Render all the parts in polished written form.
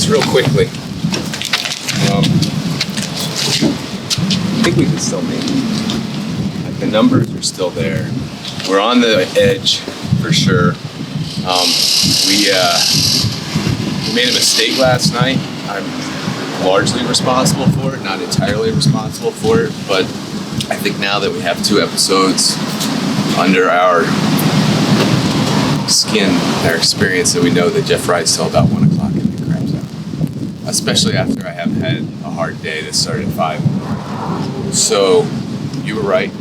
this real quickly. I think we can still make it. Like, the numbers are still there. We're on the edge for sure. We made a mistake last night. I'm largely responsible for it, not entirely responsible for it, but I think now that we have 2 episodes under our skin, our experience, that we know that Jeff rides till about 1 o'clock and he craps out. Especially after I have had a hard day that started at 5. So, you were right.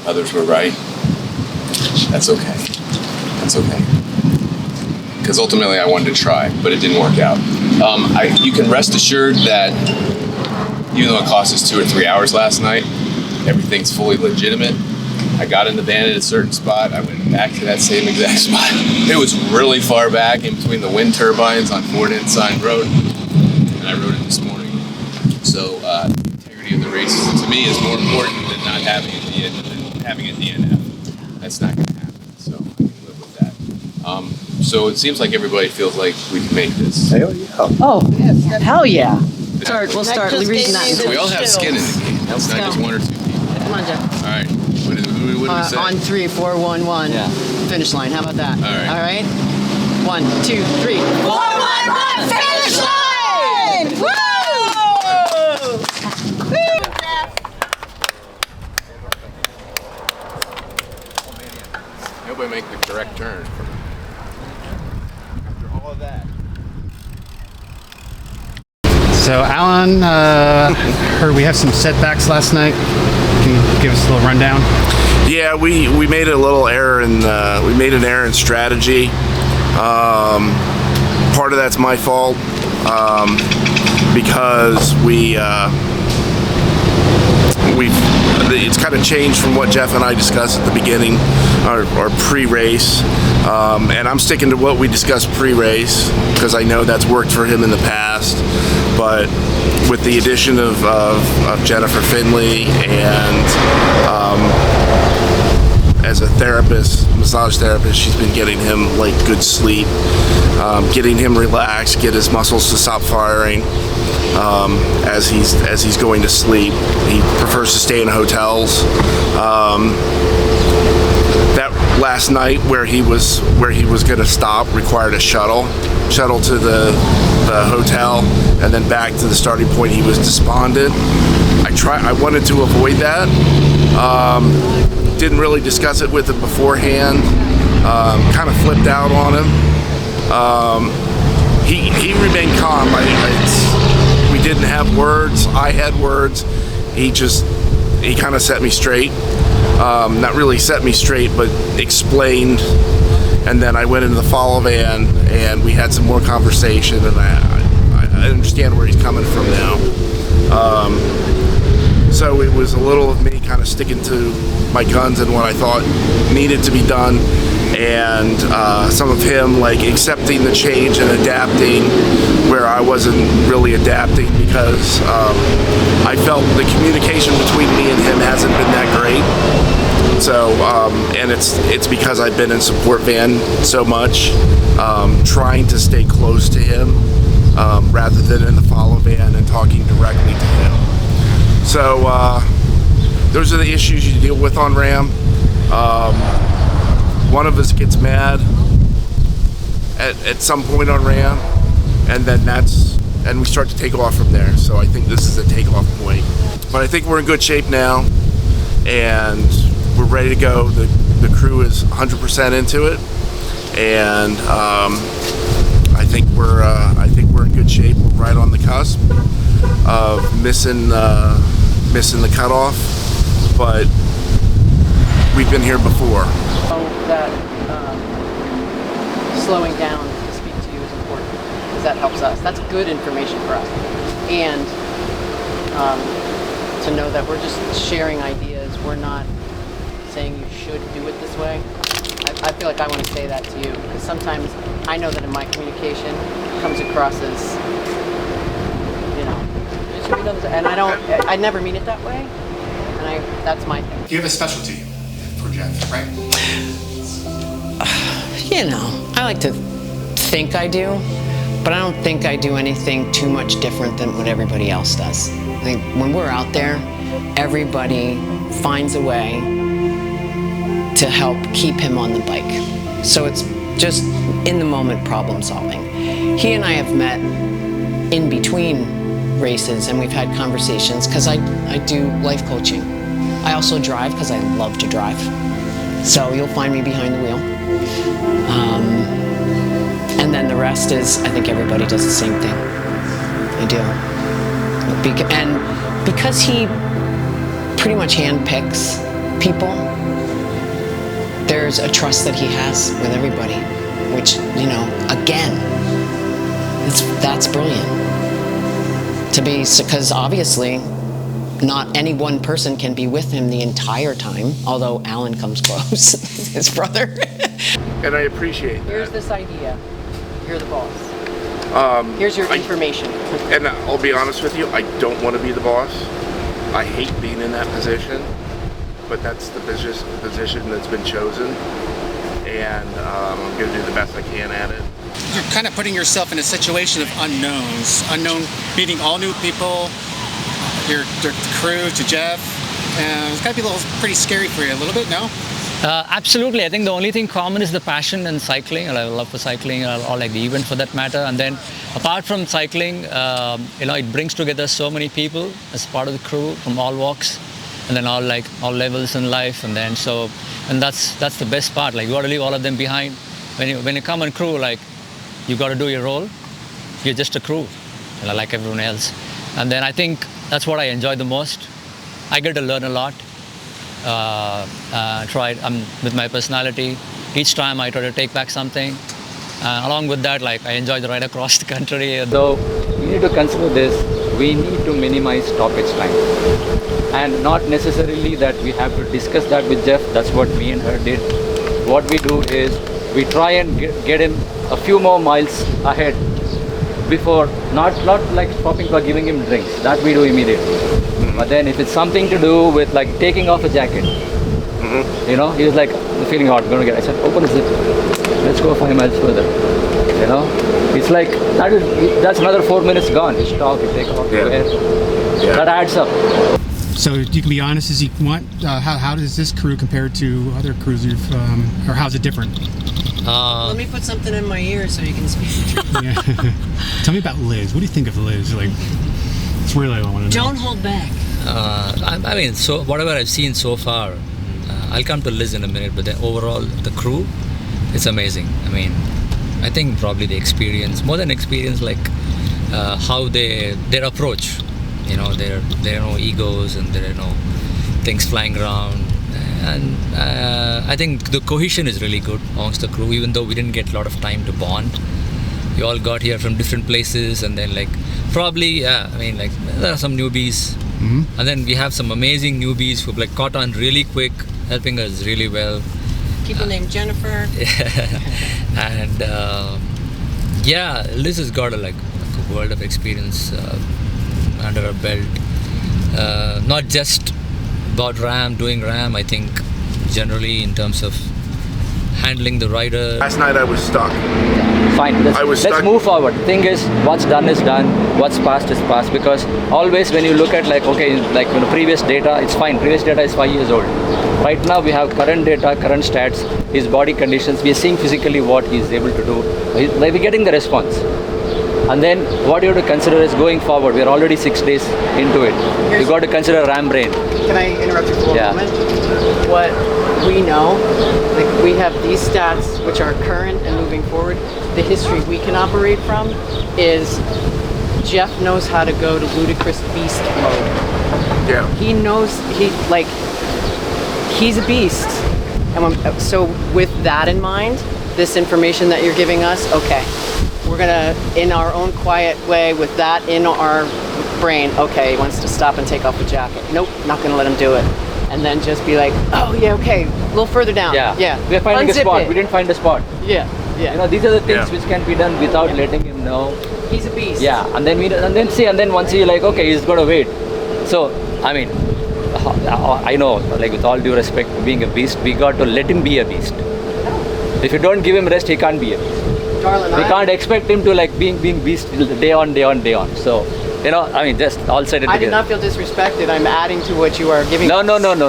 Others were right. That's okay. That's okay. Because ultimately I wanted to try, but it didn't work out. You can rest assured that even though it cost us 2 or 3 hours last night, everything's fully legitimate. I got in the van at a certain spot. I went back to that same exact spot. It was really far back in between the wind turbines on Fort Ensign Road, and I rode it this morning. So the integrity of the race to me is more important than not having it having a DNF. That's not going to happen. So I can live with that. So it seems like everybody feels like we can make this. Hell yeah. Oh, hell yeah. We'll start reading that. So we all have skin in the game. It's not just 1 or 2 people. Come on, Jeff. All right. What do we say? On 3, 4, 1, 1. Yeah. Finish line. How about that? All right. 1, 2, 3. 4, 1, 1. Finish line! Woo! Nobody make the correct turn. After all of that. So Alan, heard we have some setbacks last night. Can you give us a little rundown? Yeah, we made a little error in we made an error in strategy. Part of that's my fault because it's kind of changed from what Jeff and I discussed at the beginning, or pre-race, and I'm sticking to what we discussed pre-race because I know that's worked for him in the past. But with the addition of Jennifer Finley and as a therapist, massage therapist, she's been getting him like good sleep, getting him relaxed, get his muscles to stop firing as he's going to sleep. He prefers to stay in hotels. That last night where he was going to stop required a shuttle to the hotel and then back to the starting point. He was despondent. I wanted to avoid that. Didn't really discuss it with him beforehand. Kind of flipped out on him. He remained calm. We didn't have words. I had words. He kind of set me straight. Not really set me straight, but explained. And then I went into the follow van and we had some more conversation, and I understand where he's coming from now. So it was a little of me kind of sticking to my guns and what I thought needed to be done, and some of him like accepting the change and adapting where I wasn't really adapting because I felt the communication between me and him hasn't been that great. So, and it's because I've been in support van so much, trying to stay close to him rather than in the follow van and talking directly to him. So those are the issues you deal with on RAAM. One of us gets mad at some point on RAAM, and then and we start to take off from there. So I think this is a takeoff point. But I think we're in good shape now, and we're ready to go. The crew is 100% into it, and I think we're in good shape. We're right on the cusp of missing the cutoff, but we've been here before. That slowing down to speak to you is important because that helps us. That's good information for us, and to know that we're just sharing ideas. We're not saying you should do it this way. I feel like I want to say that to you because sometimes I know that in my communication it comes across as, you know, it should be done this way. And I never mean it that way, and that's my thing. You have a specialty for Jeff, right? You know, I like to think I do, But I don't think I do anything too much different than what everybody else does. I think when we're out there, everybody finds a way to help keep him on the bike. So it's just in the moment problem solving. He and I have met in between races and we've had conversations because I do life coaching. I also drive because I love to drive. So you'll find me behind the wheel. And then the rest is, I think everybody does the same thing. I do. And because he pretty much handpicks people, there's a trust that he has with everybody, which, you know, again, that's brilliant. Because obviously, not any one person can be with him the entire time, although Alan comes close, his brother. And I appreciate that. Here's this idea. You're the boss. Here's your information. And I'll be honest with you, I don't want to be the boss. I hate being in that position, but that's the position that's been chosen. And I'm going to do the best I can at it. You're kind of putting yourself in a situation of unknowns, meeting all new people, your crew, to Jeff, and it's got to be pretty scary for you a little bit, no? Absolutely. I think the only thing common is the passion and cycling. I love for cycling, or like the event for that matter. And then apart from cycling, it brings together so many people as part of the crew from all walks, and then all levels in life. And then that's the best part. Like, you got to leave all of them behind. When you come on crew, like, you got to do your role. You're just a crew, like everyone else. And then I think that's what I enjoy the most. I get to learn a lot. With my personality, each time I try to take back something. Along with that, like, I enjoy the ride across the country. So we need to consider this. We need to minimize stoppage time, and not necessarily that we have to discuss that with Jeff. That's what me and her did. What we do is we try and get him a few more miles ahead before, not like stopping for giving him drinks. That we do immediately. But then if it's something to do with like taking off a jacket, he was like, feeling hot, going to get. I said, open the zip. Let's go 5 miles further. It's like that's another 4 minutes gone. You stop, you take off, you wear. That adds up. So you can be honest as you want. How does this crew compare to other crews or how's it different? Let me put something in my ear so you can speak the truth. Yeah. Tell me about Liz. What do you think of Liz? Like, it's really what I want to know. Don't hold back. So whatever I've seen so far, I'll come to Liz in a minute, but then overall, the crew, it's amazing. I think probably the experience, more than experience, like how their approach, there are no egos and there are no things flying around. And I think the cohesion is really good amongst the crew, even though we didn't get a lot of time to bond. We all got here from different places, and then there are some newbies, and then we have some amazing newbies who've caught on really quick, helping us really well. People named Jennifer. And Liz has got a world of experience under her belt. Not just about doing RAAM, I think generally in terms of handling the rider. Last night I was stuck. Fine, let's move forward. The thing is, what's done is done, what's past is past, because always when you look at previous data, it's fine. Previous data is 5 years old. Right now we have current data, current stats, his body conditions. We are seeing physically what he's able to do. We're getting the response. And then what you have to consider is going forward. We're already 6 days into it. You've got to consider RAAM brain. Can I interrupt you for a moment? What we know, we have these stats which are current and moving forward. The history we can operate from is Jeff knows how to go to ludicrous beast mode. Yeah. He knows, he's a beast. And so with that in mind, this information that you're giving us, okay, we're gonna, in our own quiet way, with that in our brain, okay, he wants to stop and take off the jacket. Nope, not gonna let him do it. And then just be like, oh yeah, okay, a little further down. Yeah. We're finding a spot. We didn't find a spot. Yeah. These are the things which can be done without letting him know. He's a beast. Yeah, and then once you're like, okay, he's gonna wait. So, I know, with all due respect, being a beast, we got to let him be a beast. If you don't give him rest, he can't be a beast. Darling, We can't expect him to like being beast day on. So, you know, I mean, just all said and I did together. not feel disrespected. I'm adding to what you are giving. No. I'm No, not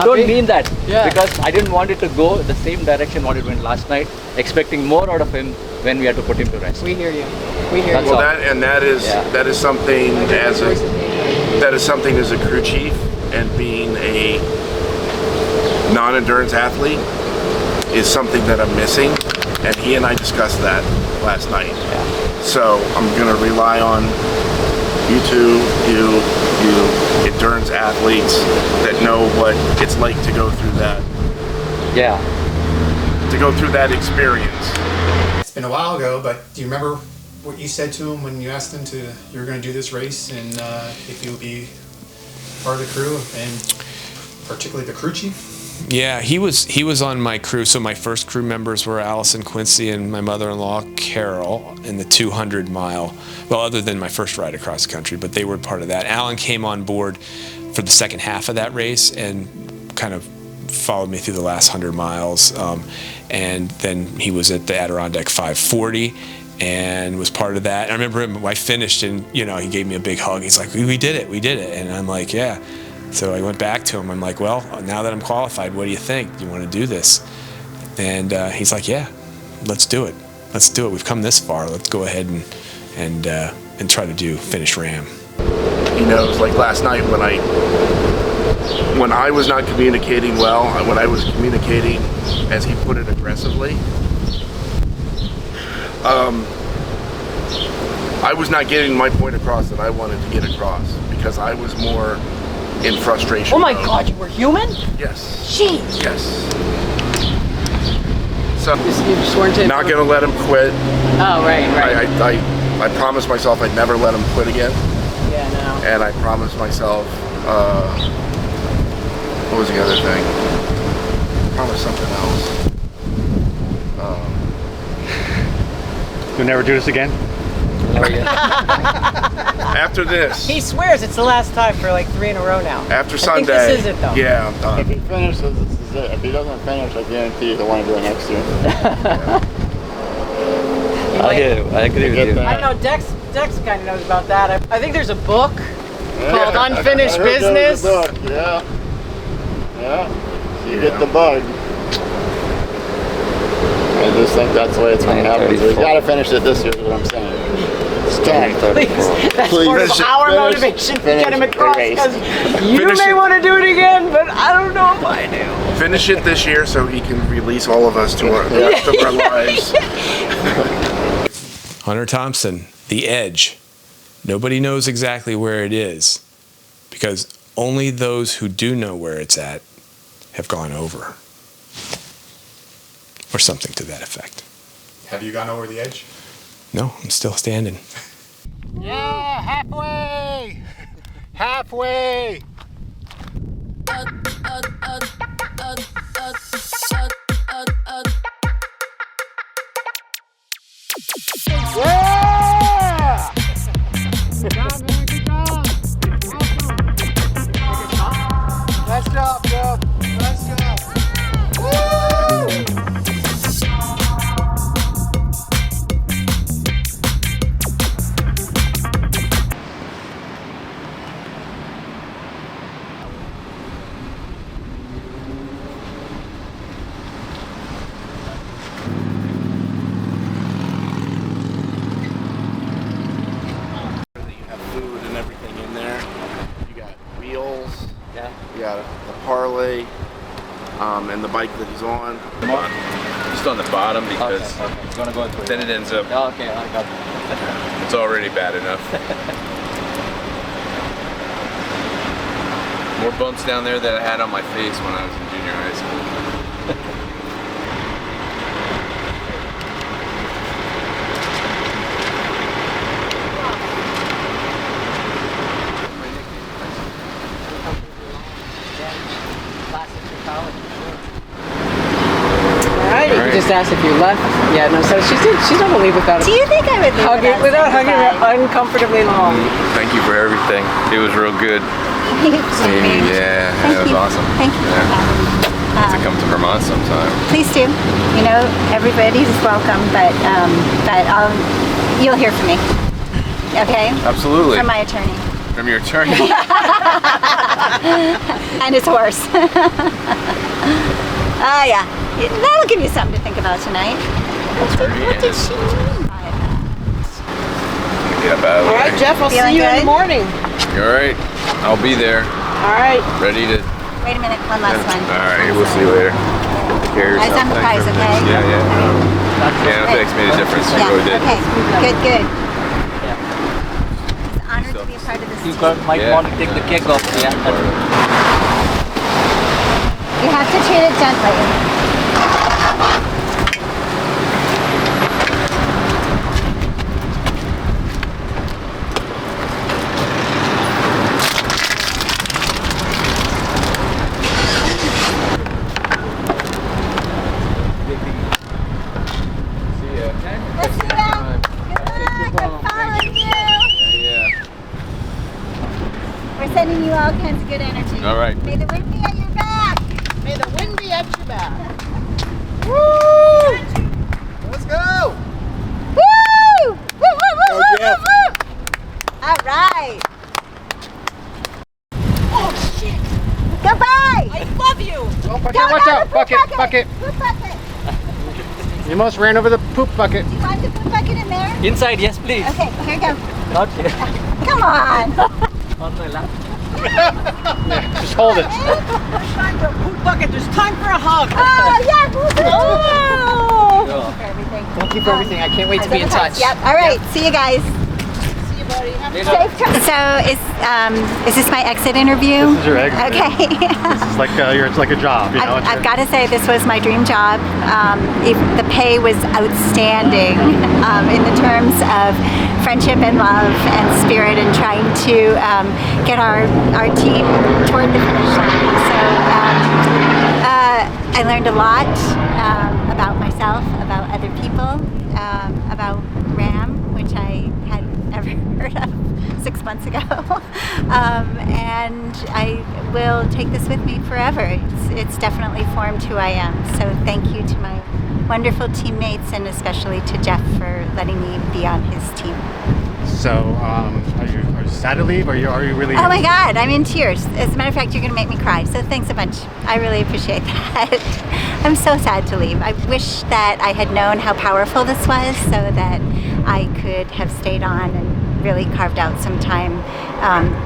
don't being- mean that. Yeah. Because I didn't want it to go the same direction what it went last night, expecting more out of him when we had to put him to rest. We hear you. We hear That's you. Well, all. that is Yeah. that is something as a crew chief and being a non-endurance athlete is something that I'm missing, and he and I discussed that last night. So I'm gonna rely on you two, you endurance athletes that know what it's like to go through that experience. It's been a while ago, but do you remember what you said to him when you asked him you were going to do this race, and if he would be part of the crew, and particularly the crew chief? Yeah, he was on my crew. So my first crew members were Allison Quincy and my mother-in-law Carol in the 200 mile. Well, other than my first ride across the country, but they were part of that. Alan came on board for the second half of that race and kind of followed me through the last 100 miles. And then he was at the Adirondack 540 and was part of that. I remember him, I finished and, you know, he gave me a big hug. He's like, we did it. And I'm like, yeah. So I went back to him. I'm like, well, now that I'm qualified, what do you think? Do you want to do this? And he's like, yeah, let's do it. We've come this far. Let's go ahead and try to finish RAAM. He knows, like last night when I was not communicating well, when I was communicating, as he put it, aggressively, I was not getting my point across that I wanted to get across because I was more in frustration. Oh my mode. God, you were human? Yes. Jeez. Yes. So, You just weren't to. not gonna let him quit. Oh, right. I promised myself I'd never let him quit again, Yeah, no. and I promised myself, what was the other thing? I promised something else. You'll never do this again? After this, He swears it's the last time for like 3 in a row now. after I Sunday, think this is it though. yeah, I'm If done. he finishes, this is it. If he doesn't finish, I guarantee you he'll want to do it next year. I agree with Get you. that. I know Dex kind of knows about that. I think there's a book called Yeah, Unfinished I heard there was Business. a book. Yeah. Yeah. You get the bug. I just think that's the way it's going to happen. So he's got to finish it this year, is what I'm saying. It's time. Please, that's Please part of finish it. our Finish- motivation to finish get him the across. race. Because you Finish may it. want to do it again, but I don't know if I do. Finish it this year so he can release all of us to the rest of our lives. Hunter Thompson, the edge. Nobody knows exactly where it is because only those who do know where it's at have gone over. Or something to that effect. Have you gone over the edge? No, I'm still standing. Yeah, halfway. Halfway. Yeah! Good job, man. Good job. Awesome. Nice job, Jeff. Nice job. Woo! You have food and everything in there. You got wheels. Yeah. You got a parlay, and the bike that he's on. Just on the bottom because Okay. It's gonna go through. then it ends up, Okay, I got it. it's already bad enough. More bumps down there that I had on my face when I was in junior high school. Alright, you can just ask if you left. Yeah, no, so she's not gonna leave without Do you think I would leave without hugging her saying uncomfortably long. Thank you for everything. It was real good. goodbye? So Yeah, Thank that was you. awesome. Thank you. Yeah. To come to Vermont sometime. Please do. You know, everybody's welcome, but you'll hear from me. Okay? Absolutely. From my attorney. From your attorney. And his horse. Oh yeah. That'll give you something to think about tonight. What did she mean by that? Get up out of the All right, way. Jeff, I'll Feeling see you in good? the morning. You all right? I'll be there. All right. Ready to. Wait a minute, one last one. All right, we'll see you later. Take care of Eyes yourself. on the Thanks prize, for okay? everything. Yeah, yeah. Yeah, it makes me a difference. You Yeah, really did. okay. Good. It's an honor to be a part of this You team. might Yeah. want to take the cake off. Yeah. You have to treat it gently. See ya. Let's see ya. Good luck. I'm following you. Yeah. We're sending you all kinds of good energy. All right. May the wind be at your back. May the wind be at your back. Woo! Let's go! Woo! Woo, woo, woo, Go, woo, Jeff. woo, woo. All right. Oh, shit. Goodbye. I love you. Oh, bucket, Go, watch go, out! the Bucket, poop bucket! Poop bucket. You almost ran over the poop bucket. Do you want the poop bucket in there? Inside, yes, please. Okay, here you go. Not here. Come on. On my lap. Just hold it. Time for a poop bucket. There's time for a hug. Oh, yeah. Oh. Sure. Thank you for everything. Thank you for everything. I can't wait to be in touch. Yep. All right. See you guys. See you, buddy. Have a Safe trip. So is this my exit interview? This is your exit. Okay. It's like it's like a job, you know. I've got to say this was my dream job. The pay was outstanding in the terms of friendship and love and spirit and trying to get our team toward the finish line. So I learned a lot about myself, about other people, about RAAM, which I had never heard of 6 months ago. And I will take this with me forever. It's definitely formed who I am. So thank you to my wonderful teammates and especially to Jeff for letting me be on his team. So, are you sad to leave? Are you really? Oh my God, I'm in tears. As a matter of fact, you're gonna make me cry. So thanks a bunch. I really appreciate that. I'm so sad to leave. I wish that I had known how powerful this was so that I could have stayed on and really carved out some time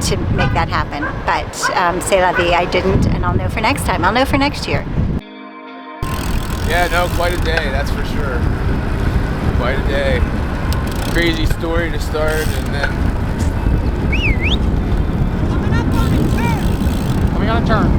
to make that happen. But c'est la vie, I didn't, and I'll know for next time. I'll know for next year. Yeah, no, quite a day, that's for sure. Quite a day. Crazy story to start, and then Coming on a turn.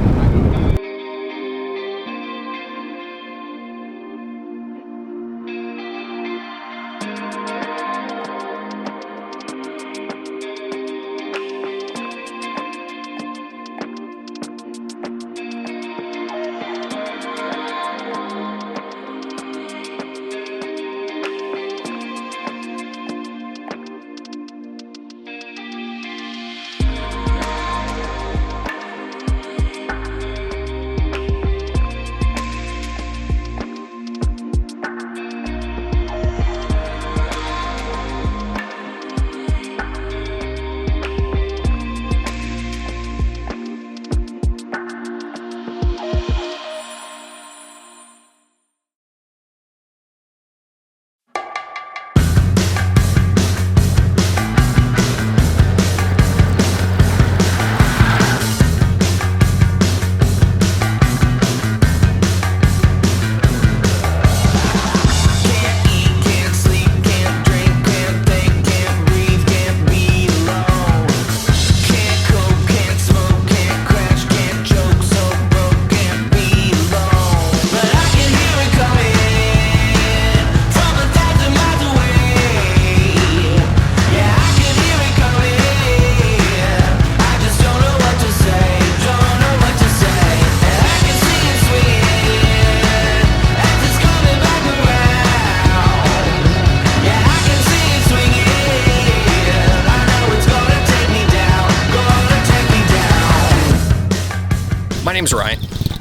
My name's Ryan.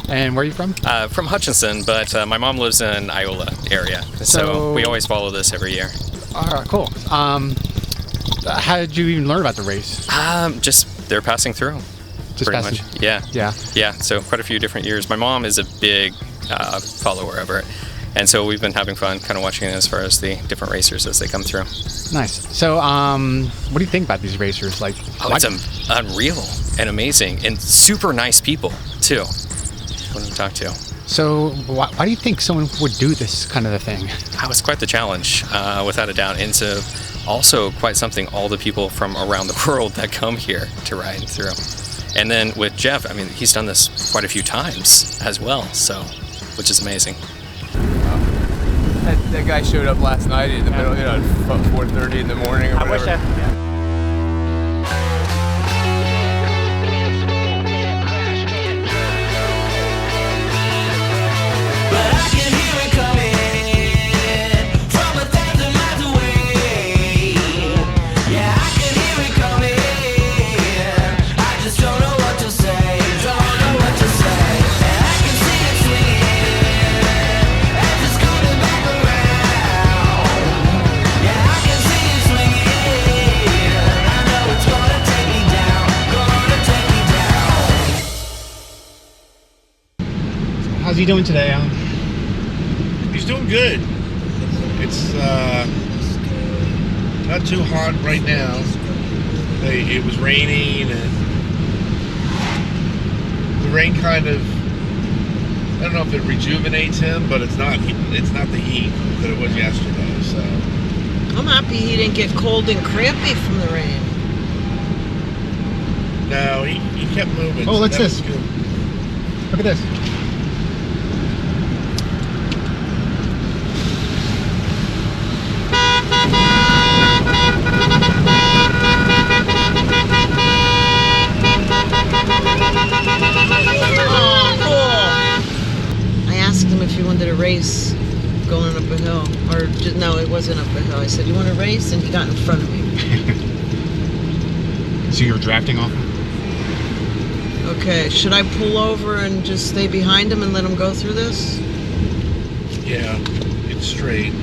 And where are you from? From Hutchinson, but my mom lives in Iola area, so we always follow this every year. All right, cool. How did you even learn about the race? Just they're passing through. Just pretty passing. much. Yeah. Yeah. Yeah. So quite a few different years. My mom is a big follower of it, and so we've been having fun, kind of watching it as far as the different racers as they come through. Nice. So, what do you think about these racers? Like, it's unreal and amazing, and super nice people too. When we talk to. So, why do you think someone would do this kind of a thing? It was quite the challenge, without a doubt, and so also quite something all the people from around the world that come here to ride through. And then with Jeff, I mean, he's done this quite a few times as well, so, which is amazing. That guy showed up last night in the middle, at 4:30 in the morning or whatever. How's he doing today, Alan? He's doing good. It's not too hot right now. It was raining, and the rain kind of, I don't know if it rejuvenates him, but it's not the heat that it was yesterday. So I'm happy he didn't get cold and crampy from the rain. no, he kept moving. Oh, so what's that this? was good. Look at this. I asked him if he wanted a race going up a hill, or just, no, it wasn't up a hill. I said, "You want a race?" And he got in front of me. So you're drafting off him? Okay, should I pull over and just stay behind him and let him go through this? Yeah, it's straight.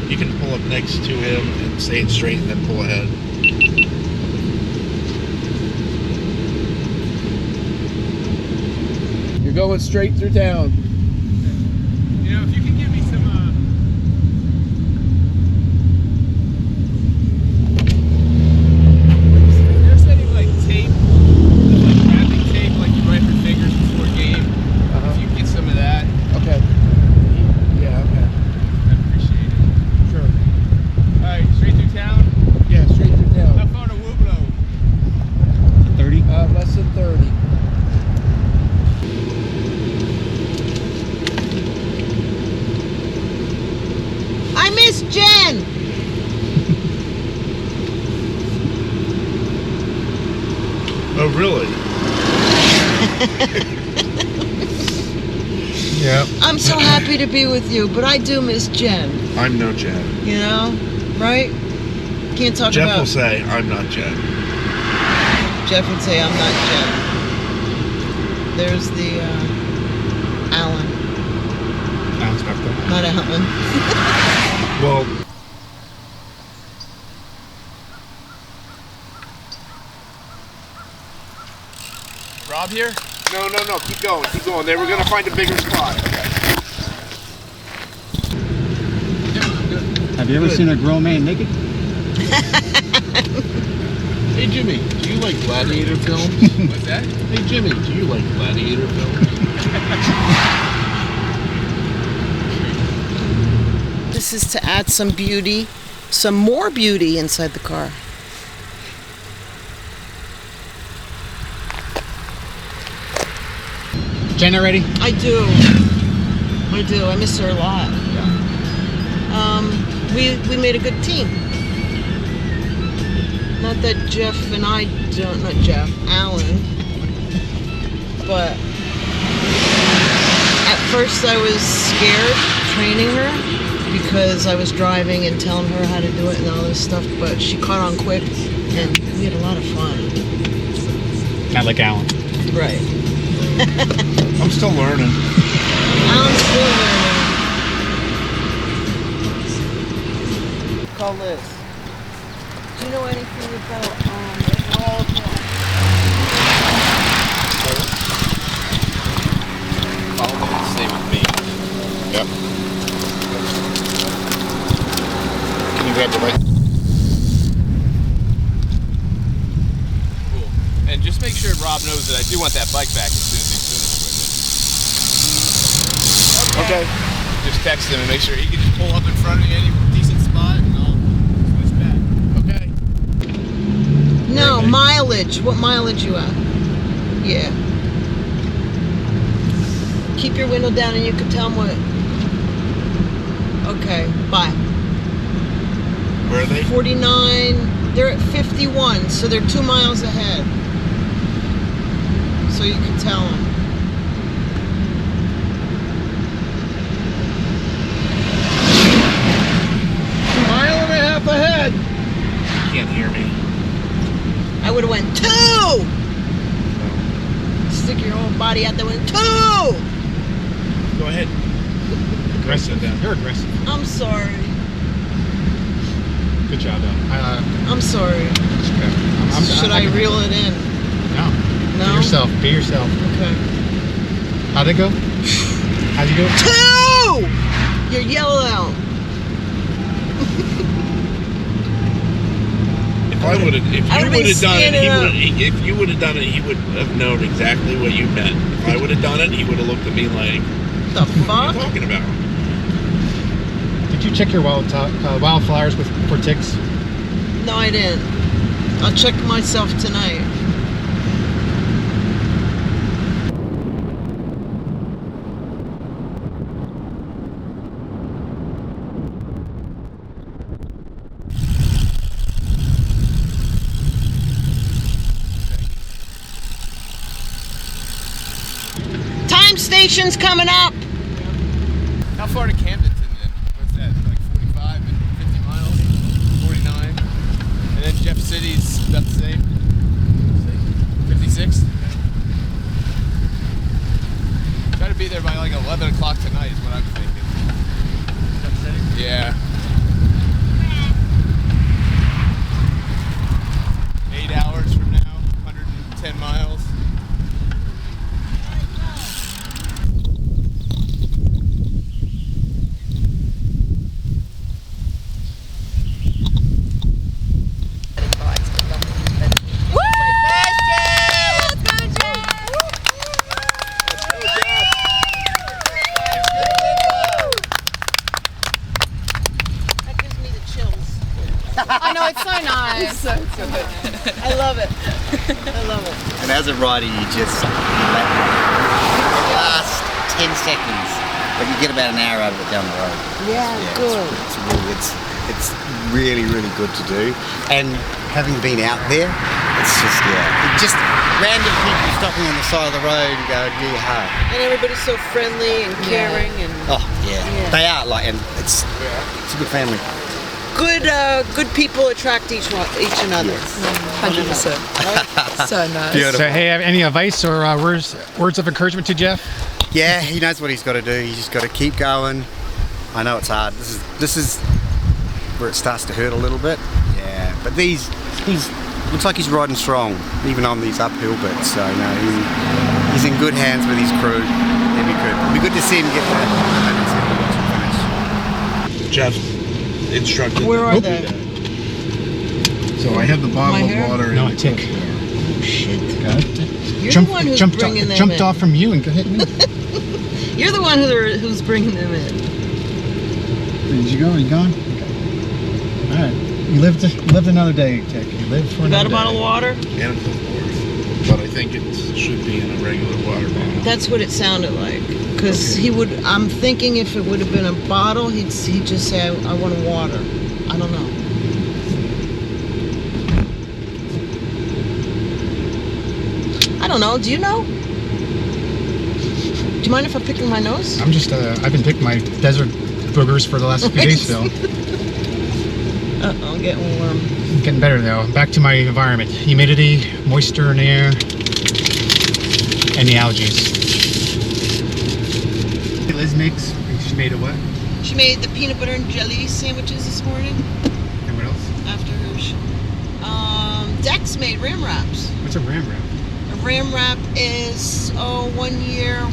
You can pull up next to him and stay it straight and then pull ahead. You're going straight through town. You know, if you can give me some, there's any like tape, like wrapping tape, like you write for figures before a game. If you get some of that. Okay. Yeah, okay. I appreciate it. Sure. Alright, straight through town? Yeah, straight through How town. far to Wooblo? 30? Less than 30. I miss Jen! Oh, really? Yeah. I'm so happy to be with you, but I do miss Jen. I'm no Jen. You know? Right? Can't talk Jeff about... will say, I'm not Jen. Jeff would say, I'm not Jen. There's the, Alan. Alan Spector. Not Alan. Well, Rob here? no, keep going. They were going to find a bigger spot. Have you ever seen a grown man naked? Hey, Jimmy, do you like gladiator films? What's that? Hey, Jimmy, do you like gladiator films? This is to add some beauty, some more beauty inside the car. Jen already? I do. I miss her a lot. We made a good team. Not that Jeff and I don't, not Jeff, Alan. But at first I was scared training her because I was driving and telling her how to do it and all this stuff, but she caught on quick and we had a lot of fun. Not like Alan. Right. I'm still learning. I'm still learning. Call Liz. Do you know anything about wall clock? Follow me and stay with me. Yep. Can you grab the right? Cool. And just make sure Rob knows that I do want that bike back as soon as he's finished with it. Okay. Just text him and make sure he can just pull up in front of me any decent spot and I'll switch back. Okay. No, mileage. What mileage you at? Yeah. Keep your window down and you can tell them what. Okay, bye. Where are they? 49. They're at 51, so they're 2 miles ahead. So you can tell them. Mile and a half ahead. You can't hear me. I would have went 2. Stick your whole body out there and 2. Go ahead. Aggressive. You're aggressive. I'm sorry. Good job, though. I'm sorry. Should I reel it in? No. No? Be yourself. Be yourself. Okay. How'd it go? How'd you do? 2! You're yellow. If you would have done it, if you would have done it, he would have known exactly what you meant. If I would have done it, he would have looked at me like, "The What are fuck?" you talking about? Did you check your wildflowers for ticks? No, I didn't. I'll check myself tonight. Time station's coming up. How far to Camdenton then? What's that, like 45 and 50 miles? 49? And then Jeff City's about the same? 56? Try to be there by like 11 o'clock tonight is what I'm thinking. Jeff City? Yeah. 8 hours from now, 110 miles. I know, it's so nice. So good. I love it. I love it. And as a rider, you just the last 10 seconds, but you get about an hour out of it down the road. Yeah, good. It's really good to do. And having been out there, it's just random people stopping on the side of the road and going, yeah. And everybody's so friendly and caring and They are and it's a good family. Good people attract each another. 100%. So nice. Beautiful. So, hey, any advice or words of encouragement to Jeff? Yeah, he knows what he's got to do. He's just got to keep going. I know it's hard. This is where it starts to hurt a little bit. Yeah, but he's looks like he's riding strong, even on these uphill bits. So he's in good hands with his crew. It'd be good to see him get that. Jeff instructed. Where are they? So I have the bottle of water. No, a tick. Oh shit! You're Jumped the one who's bringing them jumped in. off from you and hit me. You're the one who's bringing them in. Did you go? Are you gone? Okay. All right. You lived another day, Tick. You lived for You got another a bottle of water? And a Coke water. But I think it should be in a regular water bottle. That's what it sounded like. Because he would. I'm thinking if it would have been a bottle, he'd just say, "I want water." I don't know. I don't know. Do you know? Do you mind if I'm picking my nose? I'm just. I've been picking my desert boogers for the last few days, Phil. I'm getting warm. Getting better though. Back to my environment. Humidity, moisture in the air. and the algae. Liz makes. She made a what? She made the peanut butter and jelly sandwiches this morning. And what else? After her Dex made RAM wraps. What's a RAM wrap? A RAM wrap is 1 year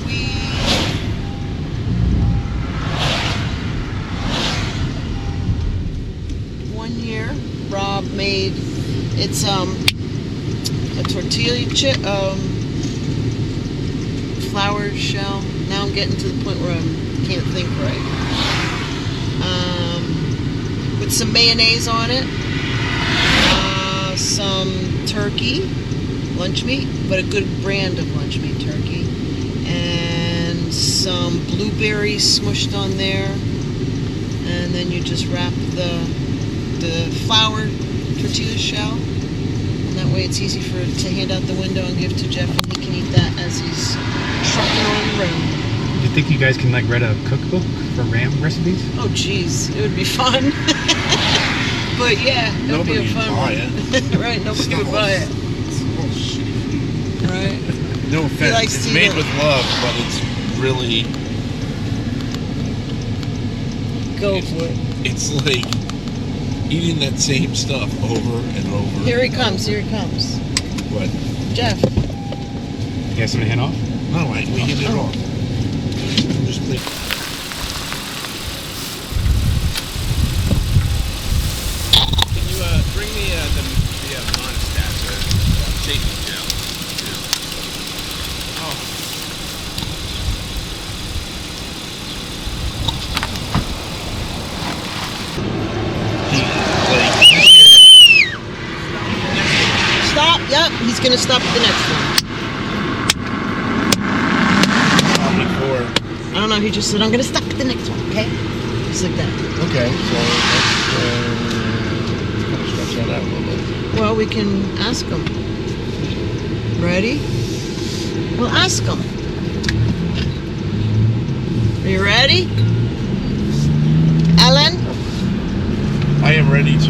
Rob made it's a tortilla chip flour shell. Now I'm getting to the point where I can't think right. With some mayonnaise on it, some turkey, lunch meat, but a good brand of lunch meat turkey, and some blueberries smushed on there, and then you just wrap the flour tortilla shell, and that way it's easy to hand out the window and give to Jeff, and he can eat that as he's trucking on the road. Do you think you guys can like read a cookbook for RAM recipes? Oh geez, it would be fun. But yeah, it would be a fun one. Right, nobody would buy it. Right. No offense, it's made with love, but it's really... Go for it. It's like eating that same stuff over and over. Here he comes, here he comes. What? Jeff. You guys want to hand off? No, we hand it off. Just please. Can you bring me the monostat, safety gel? Oh. Stop, yep, he's gonna stop at the next one. I don't know, he just said, I'm gonna stop at the next one, okay? Just like that. Okay, so let's stretch that out a little bit. Well, we can ask him. Ready? We'll ask him. Are you ready? Ellen? I am ready to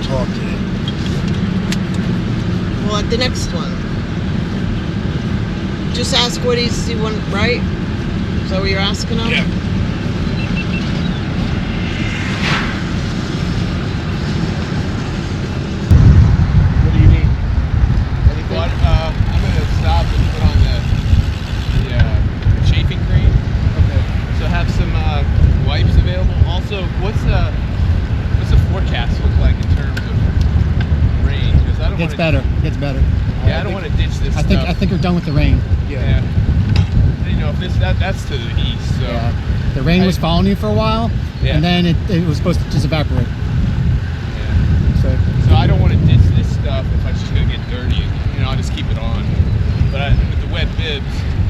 talk to him. Well, at the next one. Just ask what he want, right? Is that what you're asking him? Yeah. What do you need? Anything? Well, I'm going to stop and put on the chafing cream. Okay. So have some wipes available. Also, what's the forecast look like in terms of rain? Because I don't It gets better. Yeah, I don't want to ditch this I stuff. think we're done with the rain. Yeah. You know, if that's to the east, so. Yeah. The rain was following you for a while, Yeah. and then it was supposed to just evaporate. Yeah. So I don't want to ditch this stuff if it's just going to get dirty. You know, I'll just keep it on. But with the wet bibs,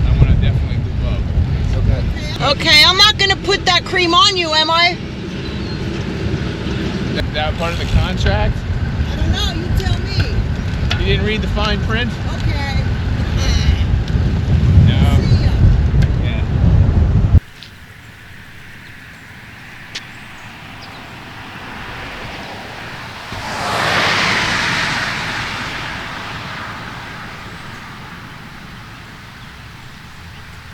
I want to definitely move up. Okay. Okay, I'm not gonna put that cream on you, am I? That part of the contract? I don't know, you tell me. You didn't read the fine print? Okay. No. Yeah.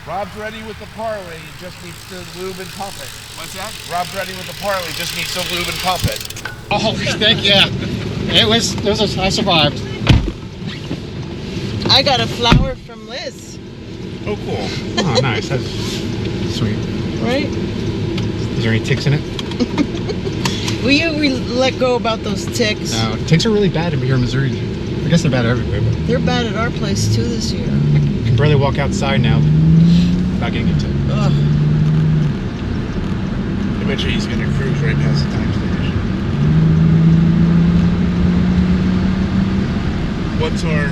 Rob's ready with the parlay, he just needs to lube and pump it. What's that? Rob's ready with the parlay, just needs to lube and pump it. Oh, thank you. I survived. I got a flower from Liz. Oh, cool. Oh, nice. That's sweet. Right? Is there any ticks in it? Will you let go about those ticks? No, ticks are really bad here in Missouri. I guess they're bad everywhere, but They're bad at our place too this year. I can barely walk outside now without getting a tick. Ugh. Eventually he's going to cruise right past the time station. What's our...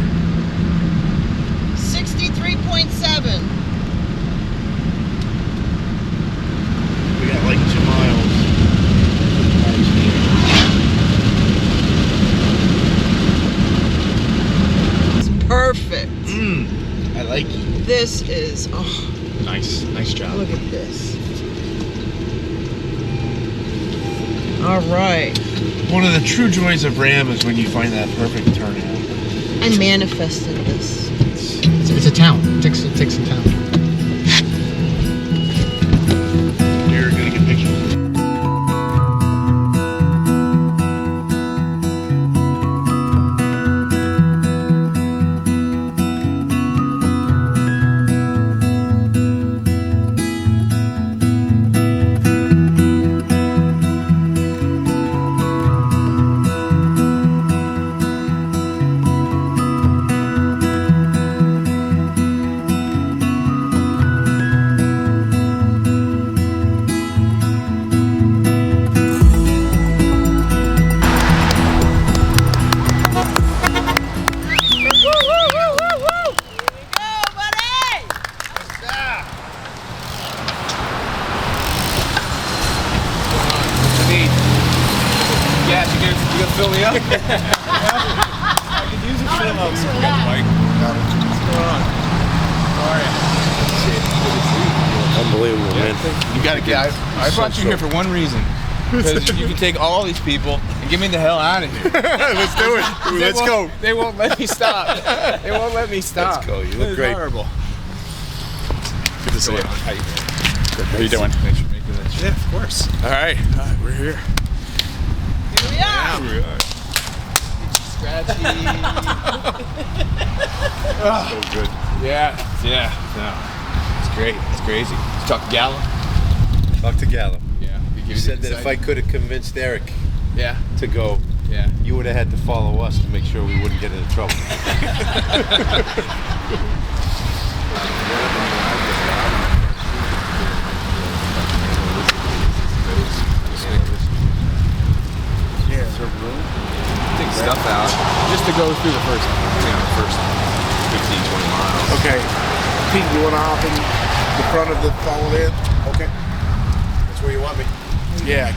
63.7. We got like 2 miles. It's perfect. I like it. This is, oh, Nice job. look at this. All right. One of the true joys of RAM is when you find that perfect turnout. I manifested this. It's a town. It takes some town. You're gonna get pictures. Yeah, you gonna fill me up? I could use a fill up. Mike. What's going on? How are you? Unbelievable, man. You gotta get. I brought you here for one reason. Because you can take all these people and get me the hell out of here. Let's do it. Let's go. They won't let me stop. They won't let me stop. Let's go. You This look is great. horrible. Good to see you. How you doing? Good. How you doing? Thanks for making that trip. Yeah, of course. All right, we're here. Here we are. Here we are. Scratchy. So good. Yeah. No, it's great. It's crazy. You talk to Gallo? Talk to Gallo. Yeah. You said that if I could have convinced Eric to go, you would have had to follow us to make sure we wouldn't get into trouble. Take stuff out just to go through the first 15, 20 miles. Okay. Pete, you want to hop in the front of the fallen in? Okay. That's where you want me. Yeah.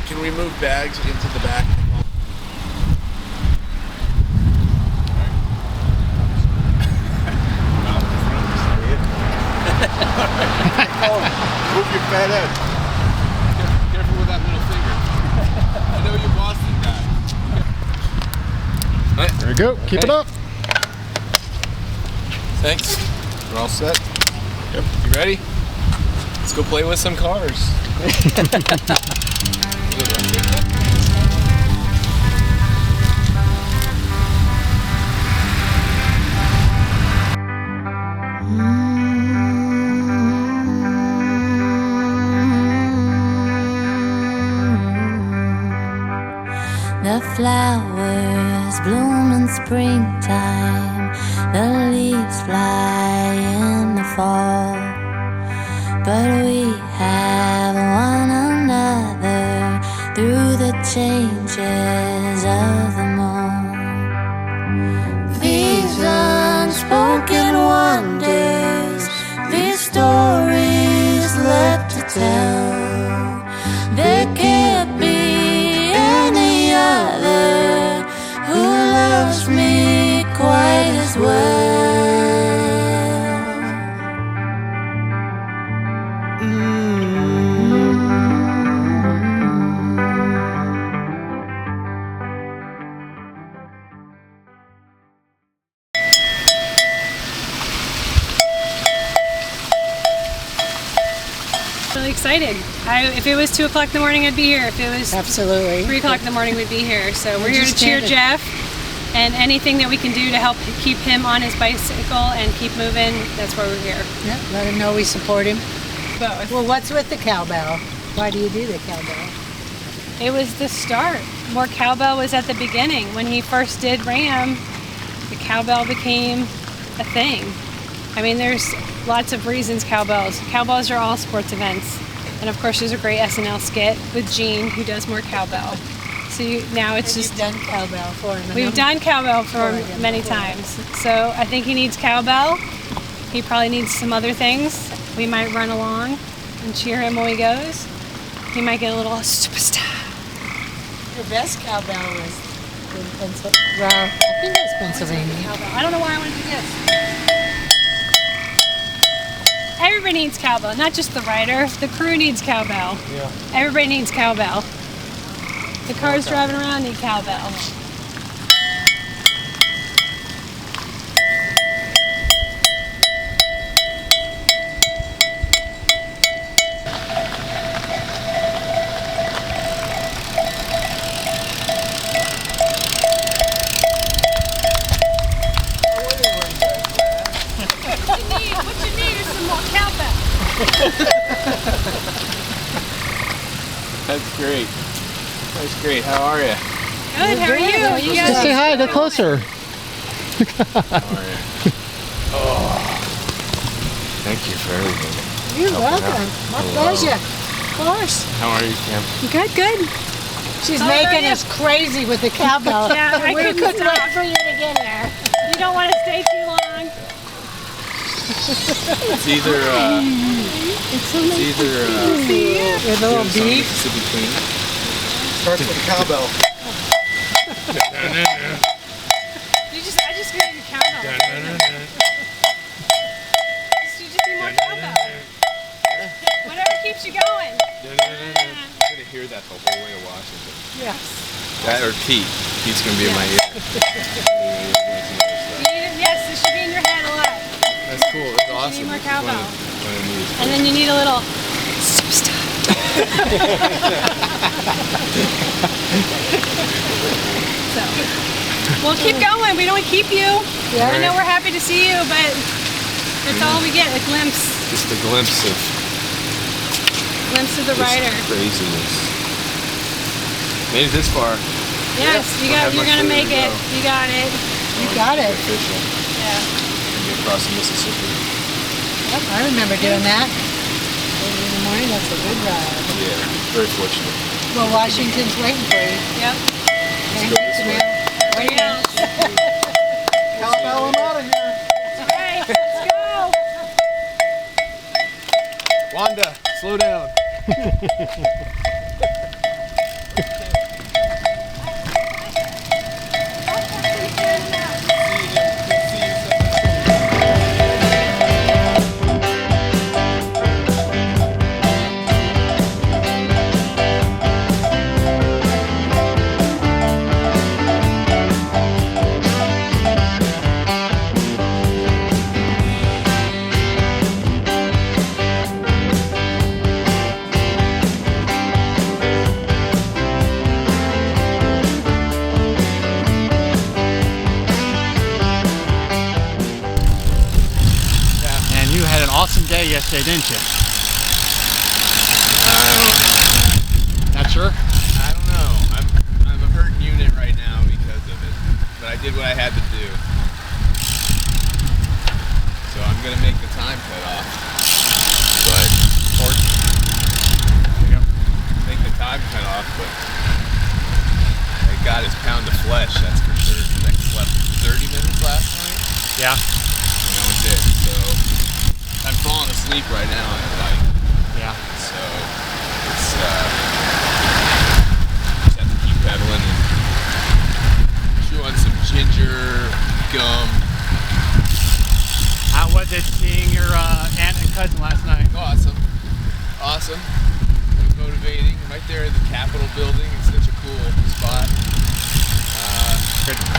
Can we move bags into the back? Move your fat head. Careful with that middle finger. I know you're Boston guy. There we go. Keep it up. Thanks. We're all set. Yep. You ready? Let's go play with some cars. The flowers bloom in springtime, the leaves fly in the fall, but we have one another through the changes of them all. These unspoken wonders, these stories left to tell, there can't be any other who loves me quite as well. Really excited. If it was 2 o'clock in the morning, I'd be here. If it was Absolutely 3 o'clock in the morning, we'd be here. So we're here to cheer Jeff, and anything that we can do to help keep him on his bicycle and keep moving, that's why we're here. Yep, let him know we support him. Both. Well, what's with the cowbell? Why do you do the cowbell? It was the start. More cowbell was at the beginning. When he first did RAAM, the cowbell became a thing. I mean, there's lots of reasons cowbells. Cowbells are all sports events. And of course, there's a great SNL skit with Gene who does more cowbell. So now it's just... You've done cowbell for him. We've done cowbell for him many times. So I think he needs cowbell. He probably needs some other things. We might run along and cheer him when he goes. He might get a little superstar. Your best cowbell was in Pennsylvania. Well, I think it was Pennsylvania. I don't know why I want to do this. Everybody needs cowbell, not just the rider. The crew needs cowbell. Yeah. Everybody needs cowbell. The cars driving around need cowbell. That's great. That's great. How are you? Good, how are you? You guys Say hi, get closer. How are you? Oh. Thank you for everything. You're Helping welcome. out. My Hello. pleasure. Of course. How are you, Kim? Good, good. She's Oh, making yeah. us crazy with the cowbell. Yeah, I we couldn't couldn't wait stop. for you to get here. You don't want to stay too long. It's either With a little beef. Mississippi Queen. Starts with the cowbell. I just need your cowbell. You just need more cowbell. Whatever keeps you going. I'm gonna hear that the whole way to Washington. Yes. That or Pete. Pete's gonna be in my ear. Yes, this should be in your head a lot. That's cool. That's awesome. You need more This is cowbell. what I need. And then you need a little superstar. So, we'll keep going. We don't keep you. Yeah. I know we're happy to see you, but that's all we get, a glimpse Just a glimpse of the this writer. craziness. Made it this far. Yes, you're gonna make it. Go. You got it. You got it. Official. Yeah. Gonna be across the Mississippi. Yep, I remember doing that. Early in the morning, that's a good ride. Yeah, very fortunate. Well, Washington's waiting for you. Yep. Thank go you, this Camille. Waiting. Cowbell, I'm out of here. All right, let's go. Wanda, slow down. And you had an awesome day yesterday, didn't you? Not sure? I don't know. I'm a hurting unit right now because of it. But I did what I had to do. So I'm gonna make the time cut off. But make the time cut off, but I got his pound of flesh, that's for sure. 'Cause I slept 30 minutes last night. Yeah. And that was it. So I'm falling asleep right now on the bike. Yeah. So it's just have to keep pedaling and chew on some ginger gum. How was it seeing your aunt and cousin last night? Awesome. It was motivating. Right there at the Capitol building. It's such a cool spot.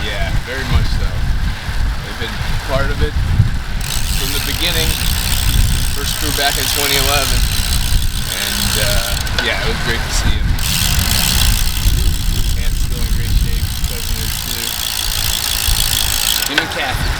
Yeah, very much so. They've been part of it from the beginning. First crew back in 2011. And yeah, it was great to see him. Aunt's still in great shape. Cousin is too. Him and Kathy.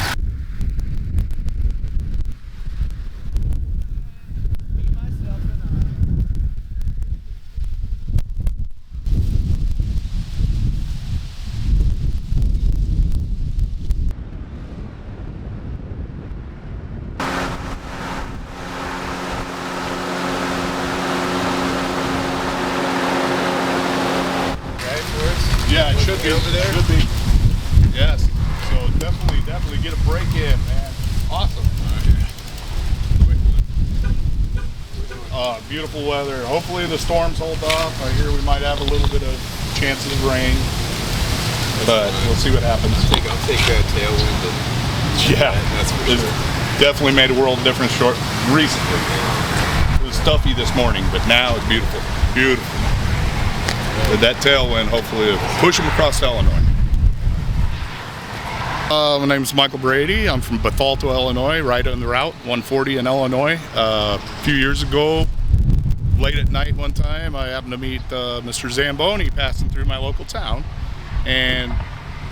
Yeah, it should be over there. Should be. Yes. So definitely get a break in, man. Awesome. Beautiful weather. Hopefully the storms hold off. I hear we might have a little bit of chances of rain, but we'll see what happens. I'll take a tailwind. Yeah, that's for it's sure. definitely made a world of difference recently. It was stuffy this morning, but now it's beautiful. Beautiful. With that tailwind, hopefully it'll push them across Illinois. My name is Michael Brady. I'm from Bethalto, Illinois, right on the route, 140 in Illinois. A few years ago, late at night one time, I happened to meet Mr. Zamboni passing through my local town, and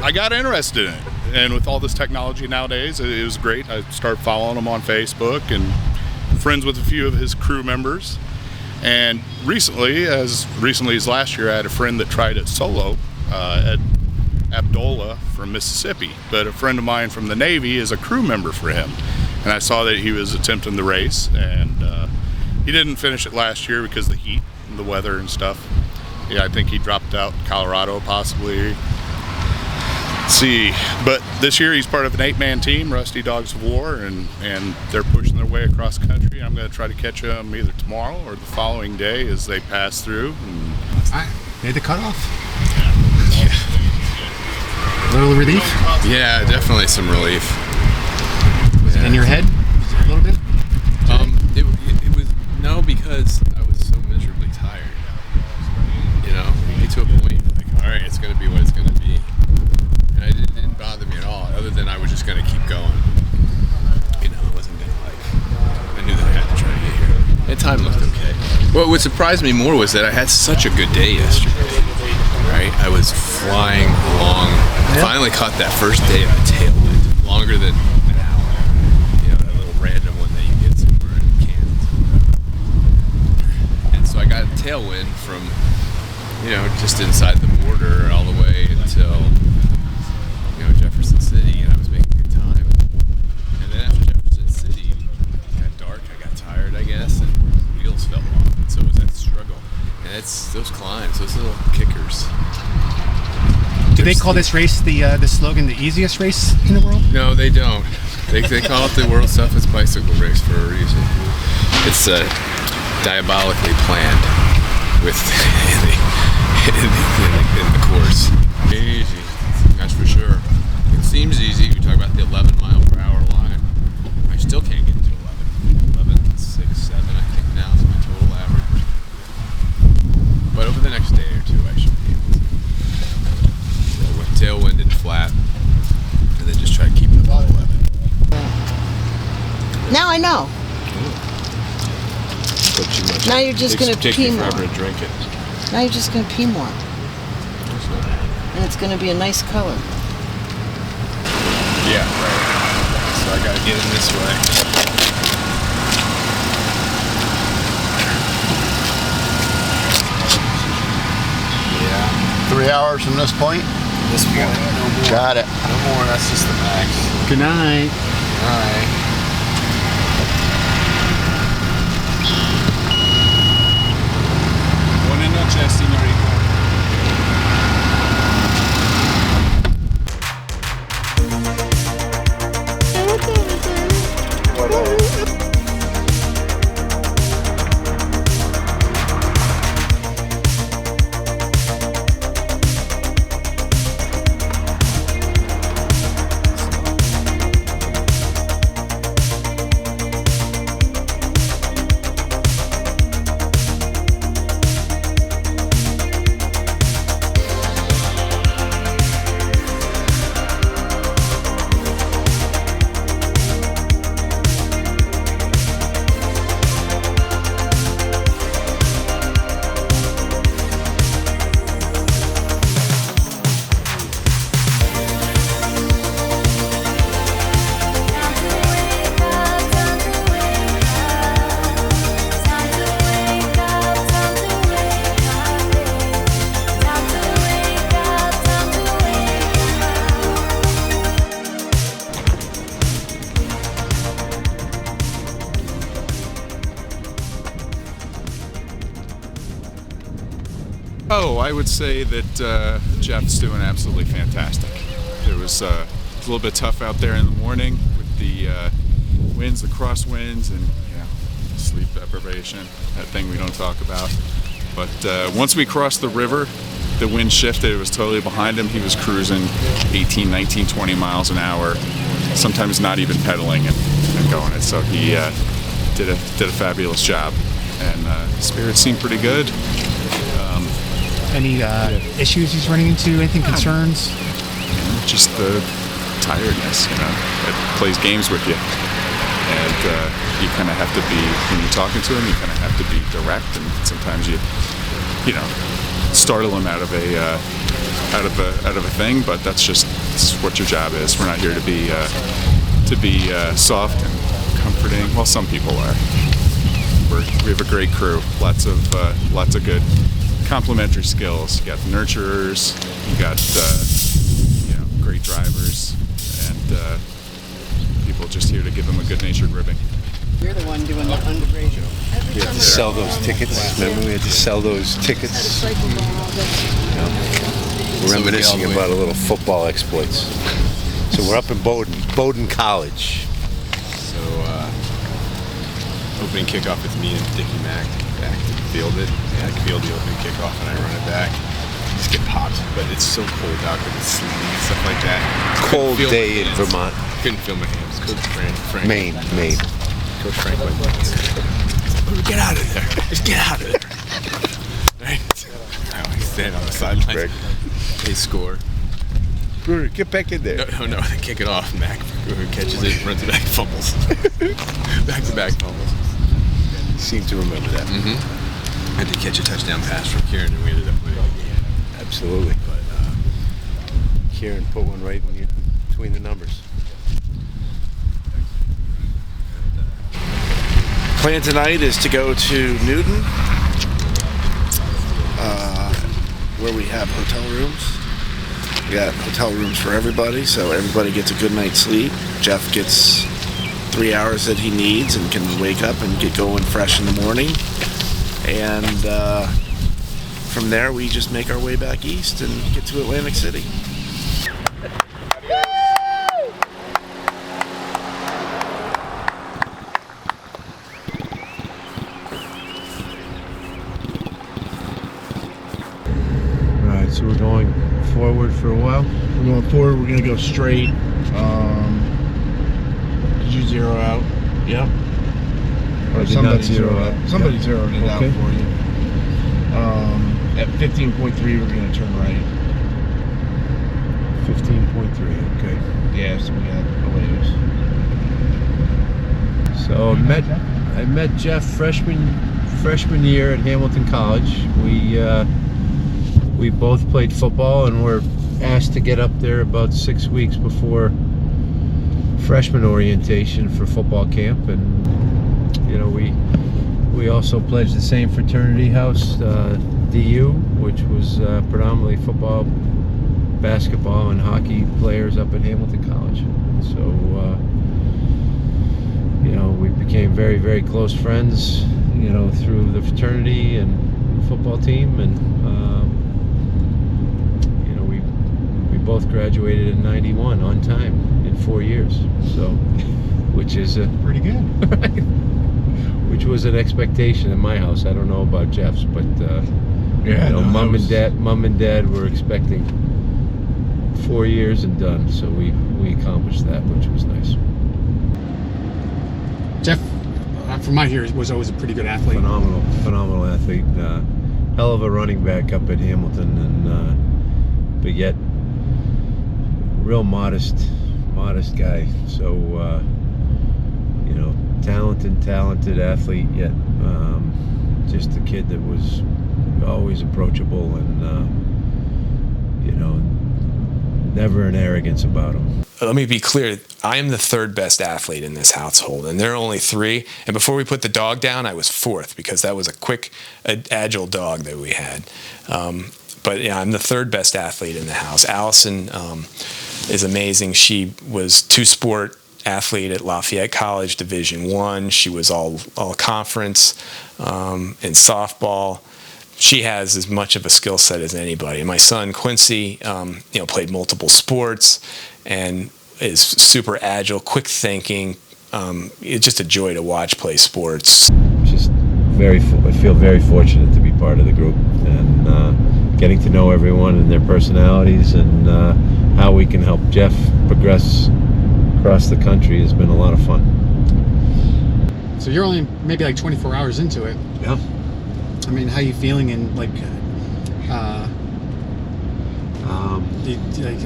I got interested in it. And with all this technology nowadays, it was great. I started following him on Facebook, and friends with a few of his crew members. And recently as last year, I had a friend that tried it solo at Abdullah from Mississippi. But a friend of mine from the Navy is a crew member for him. And I saw that he was attempting the race, and he didn't finish it last year because of the heat and the weather and stuff. Yeah, I think he dropped out in Colorado possibly. Let's see, but this year he's part of an 8-man team, Rusty Dogs of War, and they're pushing their way across country. I'm going to try to catch them either tomorrow or the following day as they pass through. I made the cutoff. A little relief? Yeah, definitely some relief. Was it in your head a little bit? It was, no, because I was so miserably tired. You know, you get to a point like, all right, it's going to be what it's going to be. And it didn't bother me at all, other than I was just going to keep going. You know, I wasn't going to I knew that I had to try to get here. And time looked okay. What surprised me more was that I had such a good day yesterday. Right? I was flying along. Finally caught that first day of a tailwind, longer than an hour. You know, that little random one that you get somewhere in Kansas. And so I got a tailwind from, you know, just inside the border all the way until, you know, Jefferson City, and I was making good time. And then after Jefferson City, it got dark, I got tired, I guess, and wheels fell off, and so it was that struggle. And it's those climbs, those little kickers. Do they call this race the slogan, the easiest race in the world? No, they don't. They call it the world's toughest bicycle race for a reason. It's diabolically planned with in the course. Easy, that's for sure. It seems easy. We talk about the 11 mile per hour line. I still can't get to 11, 6, 7. I think now is my total average. But over the next day or two, I should be able to. Tailwind and flat, and then just try to keep it above 11. Now I know. Put too much. Now you're just going to pee more. Forever to drink it. Now you're just going to pee more. And it's going to be a nice color. Yeah, right. So I got to get in this way. Yeah. 3 hours from this point? This point, no more. Got it. No more, that's just the max. Good night. Good night. Buenas noches, señorita. Oh, I would say that Jeff's doing absolutely fantastic. It was a little bit tough out there in the morning with the winds, the crosswinds, and sleep deprivation, that thing we don't talk about. But once we crossed the river, the wind shifted. It was totally behind him. He was cruising 18, 19, 20 miles an hour, sometimes not even pedaling and going it. So he did a fabulous job, and spirits seemed pretty good. Any issues he's running into? Anything concerns? Just the tiredness, it plays games with you, and you kind of have to be, when you're talking to him, you kind of have to be direct, and sometimes you startle him out of a thing, but that's what your job is. We're not here to be soft and comforting. Well, some people are. we have a great crew. Lots of good complementary skills. You got the nurturers, you got great drivers, and people just here to give them a good-natured ribbing. You're the one doing the undergrade. We had to sell those tickets. Remember, we had to sell those tickets. Reminiscing about a little football exploits. So we're up in Bowdoin College. So opening kickoff with me and Dickie Mack back to field it. I field the opening kickoff and I run it back. Just get popped, but it's so cold out because it's sleeting and stuff like that. Cold day in Vermont. Couldn't feel my hands. Coach Frank. Maine. Coach Frank went, get out of there. Just get out of there. Right? I always stand on the sidelines. They score. Bruder, get back in there. No, they kick it off. Mac catches it, runs it back, fumbles. Back-to-back fumbles. Seem to remember that. Mm-hmm. I had to catch a touchdown pass from Kieran, and we ended up winning the game. Absolutely. But Kieran put one right between the numbers. Plan tonight is to go to Newton, where we have hotel rooms. We got hotel rooms for everybody, so everybody gets a good night's sleep. Jeff gets 3 hours that he needs and can wake up and get going fresh in the morning. And from there, we just make our way back east and get to Atlantic City. So we're going forward for a while? We're going forward, we're going to go straight. Did you zero out? Yep. Or somebody zeroed out. Somebody zeroed it out for you. At 15.3, we're going to turn right. 15.3, okay. Yeah, so we got a ways. So I met Jeff freshman year at Hamilton College. We both played football and were asked to get up there about 6 weeks before freshman orientation for football camp, and we also pledged the same fraternity house, DU, which was predominantly football, basketball, and hockey players up at Hamilton College. So we became very, very close friends, through the fraternity and football team, and we both graduated in '91 on time in 4 years, so which is pretty good. Right? Which was an expectation in my house. I don't know about Jeff's, but mom and dad were expecting 4 years and done, so we accomplished that, which was nice. Jeff, from my hearing, was always a pretty good athlete. Phenomenal athlete. Hell of a running back up at Hamilton, and but yet real modest guy. So talented athlete, yet just a kid that was always approachable, and never an arrogance about him. Let me be clear, I am the third best athlete in this household, and there are only three. And before we put the dog down, I was fourth, because that was a quick, agile dog that we had. But yeah, I'm the third best athlete in the house. Allison is amazing. She was two-sport athlete at Lafayette College Division I. She was all conference in softball. She has as much of a skill set as anybody. And my son Quincy, played multiple sports and is super agile, quick thinking. It's just a joy to watch play sports. Just I feel very fortunate to be part of the group, and getting to know everyone and their personalities, and how we can help Jeff progress across the country has been a lot of fun. So you're only maybe like 24 hours into it. Yeah. I mean, how are you feeling? And I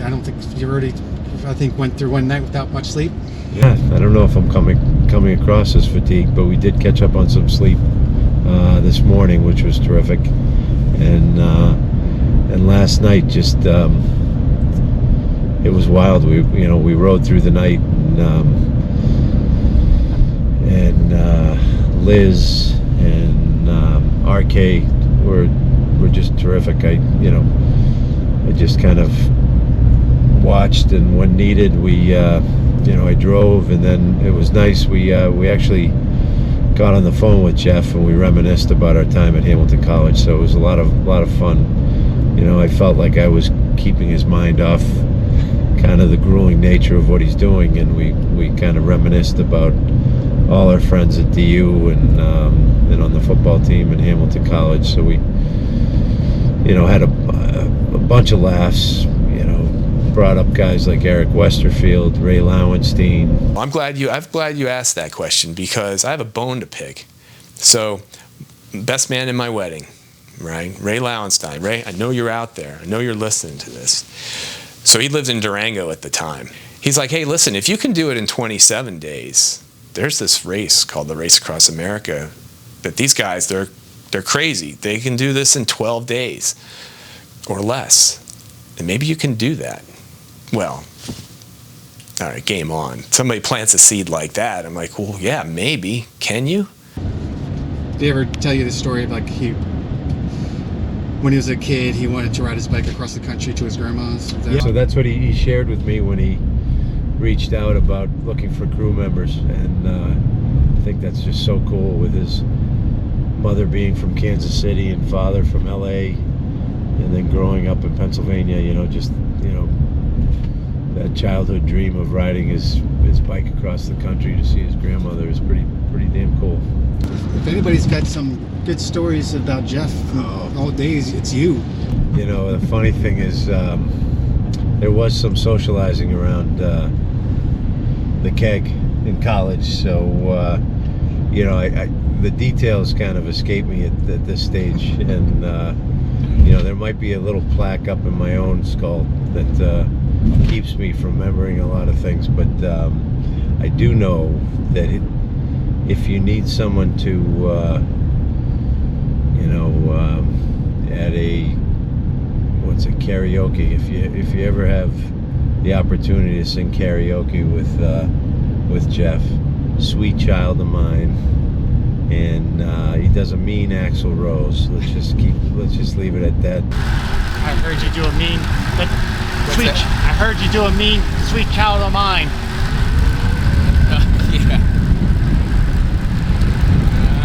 don't think you already, I think, went through one night without much sleep. Yeah, I don't know if I'm coming across as fatigued, but we did catch up on some sleep this morning, which was terrific. And last night, just it was wild. We rode through the night, and Liz and RK were just terrific. I just kind of watched, and when needed, I drove, and then it was nice. We actually got on the phone with Jeff, and we reminisced about our time at Hamilton College. So it was a lot of fun. I felt like I was keeping his mind off kind of the grueling nature of what he's doing, and we kind of reminisced about all our friends at DU and on the football team at Hamilton College. So we had a bunch of laughs. Brought up guys like Eric Westerfield, Ray Lowenstein. I'm glad you asked that question, because I have a bone to pick. So, best man in my wedding, right? Ray Lowenstein. Ray, I know you're out there. I know you're listening to this. So he lived in Durango at the time. He's like, hey, listen, if you can do it in 27 days, there's this race called the Race Across America that these guys, they're crazy. They can do this in 12 days or less. And maybe you can do that. Well, all right, game on. Somebody plants a seed like that. I'm like, well, yeah, maybe. Can you? Did he ever tell you the story of when he was a kid, he wanted to ride his bike across the country to his grandma's? So that's what he shared with me when he reached out about looking for crew members, and I think that's just so cool, with his mother being from Kansas City and father from LA, and then growing up in Pennsylvania. That childhood dream of riding his bike across the country to see his grandmother is pretty damn cool. If anybody's got some good stories about Jeff all days, it's you. The funny thing is, there was some socializing around the keg in college, so the details kind of escape me at this stage, and there might be a little plaque up in my own skull that keeps me from remembering a lot of things, but I do know that if you need someone to at a karaoke, if you ever have the opportunity to sing karaoke with Jeff, Sweet Child of Mine, and he does a mean Axl Rose. Let's just leave it at that. I heard you do a mean, I heard you do a mean Sweet Child of Mine. Yeah.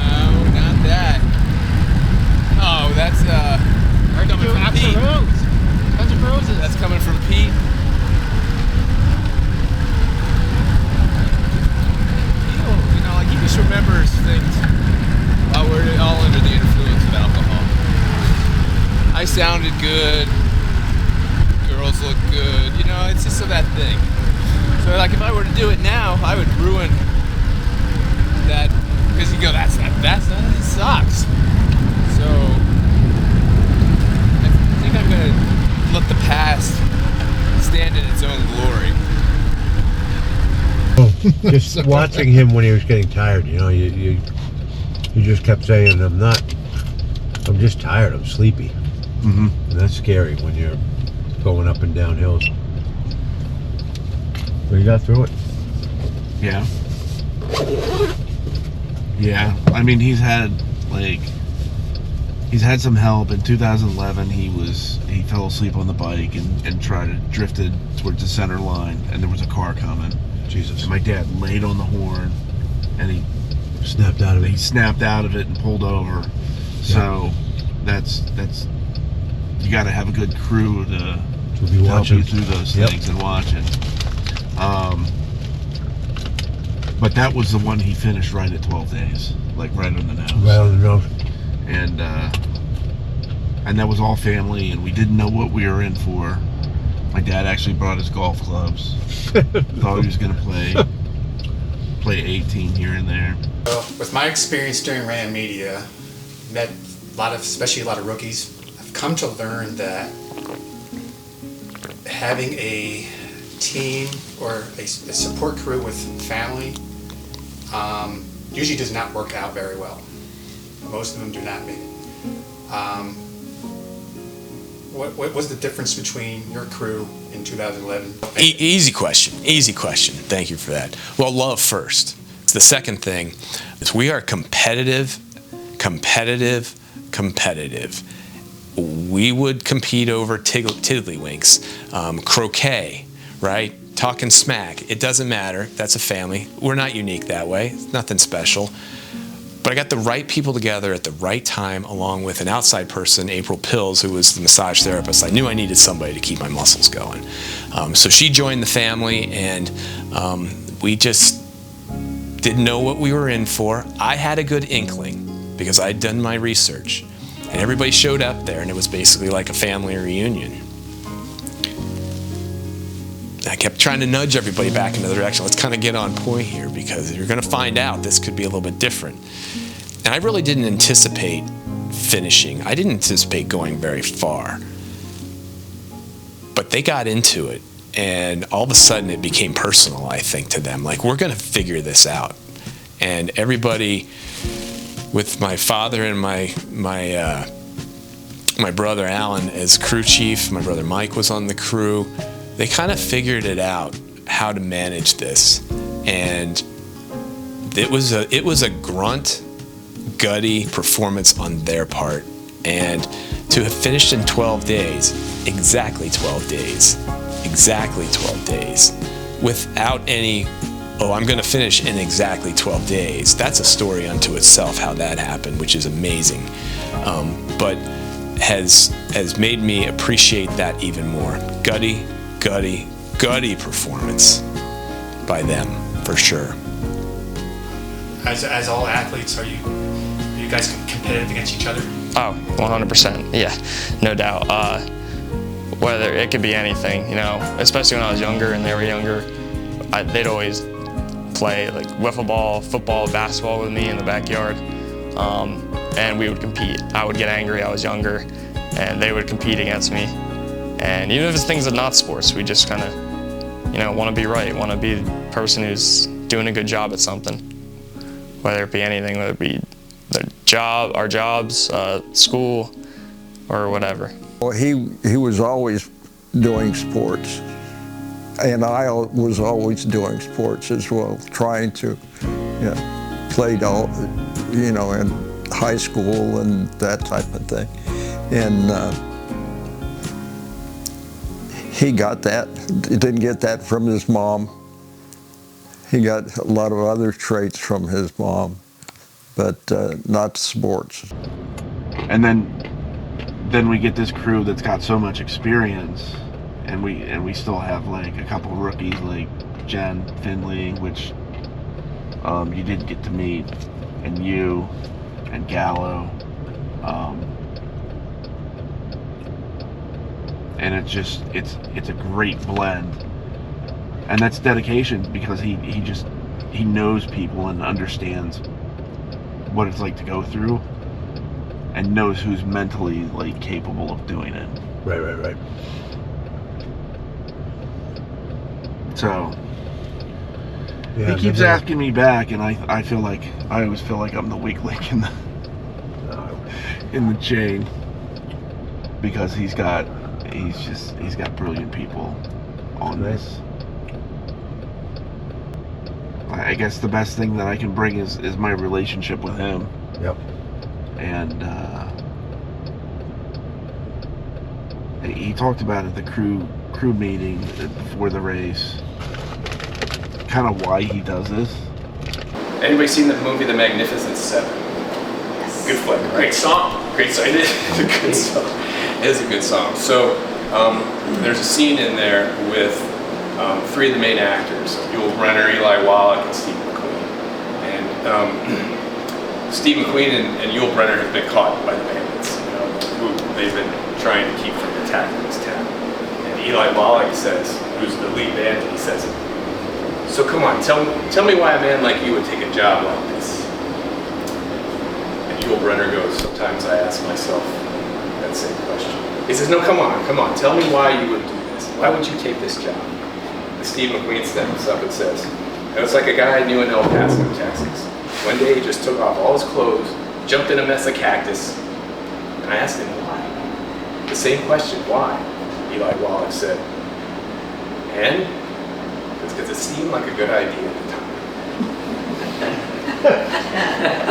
No, not that. Oh, that's coming from Pete. Guns N' Roses. That's coming from Pete. He just remembers things while we're all under the influence of alcohol. I sounded good. Girls look good. It's just that thing. So if I were to do it now, I would ruin that, because you go, that's not, it sucks. So I think I'm gonna let the past stand in its own glory. Just watching him when he was getting tired, you just kept saying, I'm just tired, I'm sleepy. Mm-hmm. And that's scary when you're going up and down hills. But you got through it. Yeah. Yeah. I mean, he's had some help. In 2011, he fell asleep on the bike and drifted towards the center line, and there was a car coming. Jesus. And my dad laid on the horn, and he snapped out of it. He snapped out of it and pulled over. Yeah. So that's you got to have a good crew to help you through those things and watching. But that was the one he finished right at 12 days, right on the nose. Right on the nose. And that was all family, and we didn't know what we were in for. My dad actually brought his golf clubs. Thought he was going to play 18 here and there. Well, with my experience during RAAM Media, met especially a lot of rookies. I've come to learn that having a team or a support crew with family usually does not work out very well. Most of them do not make it. What was the difference between your crew in 2011? Easy question. Thank you for that. Well, love first. The second thing is we are competitive competitive. We would compete over tiddlywinks, croquet, right? Talking smack. It doesn't matter. That's a family. We're not unique that way. It's nothing special. But I got the right people together at the right time, along with an outside person, April Pills, who was the massage therapist. I knew I needed somebody to keep my muscles going. So she joined the family, and we just didn't know what we were in for. I had a good inkling because I'd done my research. And everybody showed up there, and it was basically like a family reunion. I kept trying to nudge everybody back into the direction. Let's kind of get on point here, because you're going to find out this could be a little bit different. And I really didn't anticipate finishing. I didn't anticipate going very far. But they got into it, and all of a sudden it became personal, I think, to them. Like, we're going to figure this out. And everybody, with my father and my brother Alan as crew chief, my brother Mike was on the crew, they kind of figured it out, how to manage this. And it was a grunt, gutty performance on their part. And to have finished in 12 days, exactly 12 days, without any, oh, I'm going to finish in exactly 12 days. That's a story unto itself, how that happened, which is amazing. But has made me appreciate that even more. Gutty performance by them, for sure. As all athletes, are you guys competitive against each other? Oh, 100%. Yeah, no doubt. Whether it could be anything, you know, especially when I was younger and they were younger, they'd always play like wiffle ball, football, basketball with me in the backyard, and we would compete. I would get angry. I was younger, and they would compete against me. And even if it's things that are not sports, we just kind of, you know, want to be right, want to be the person who's doing a good job at something, whether it be anything, whether it be the job, our jobs, school, or whatever. Well, he was always doing sports, and I was always doing sports as well, trying to, you know, played all, you know, in high school and that type of thing. And he got that. He didn't get that from his mom. He got a lot of other traits from his mom, but not sports. And then we get this crew that's got so much experience, and we still have like a couple rookies like Jen Finley, which you did get to meet, and you and Gallo. And it's a great blend, and that's dedication, because he knows people and understands what it's like to go through, and knows who's mentally like capable of doing it. Right. So Yeah, he keeps asking me back, and I always feel like I'm the weak link in the chain, because he's got brilliant people on this. I guess the best thing that I can bring is my relationship with him. Yep. And he talked about at the crew meeting before the race, kind of why he does this. Anybody seen the movie The Magnificent Seven? Yes. Good flick, right? Great song. It is a good song. It is a good song. So there's a scene in there with three of the main actors: Yul Brenner, Eli Wallach, and Steve McQueen. And Steve McQueen and Yul Brenner have been caught by the bandits, you know, who they've been trying to keep from attacking this town. And Eli Wallach says, who's the lead bandit, he says, "So come on, tell me why a man like you would take a job like this." And Yul Brenner goes, "Sometimes I ask myself that same question." He says, "No, come on, tell me why you would do this. Why would you take this job?" And Steve McQueen steps up and says, "It was like a guy I knew in El Paso, Texas. One day he just took off all his clothes, jumped in a mess of cactus, and I asked him why. The same question, why?" Eli Wallach said, "And it's because it seemed like a good idea at the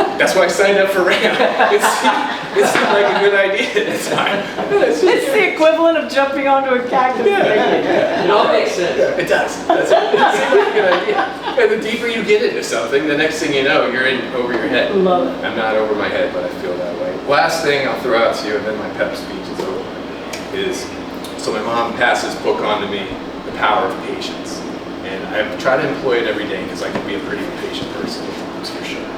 time." That's why I signed up for RAAM. It seemed like a good idea at the time. It's the equivalent of jumping onto a cactus. It all makes sense. It does. It seemed like a good idea. And the deeper you get into something, the next thing you know, you're in over your head. Love it. I'm not over my head, but I feel that way. Last thing I'll throw out to you, and then my pep speech is over, is so my mom passed this book on to me, The Power of Patience. And I try to employ it every day because I can be a pretty impatient person at times, for sure.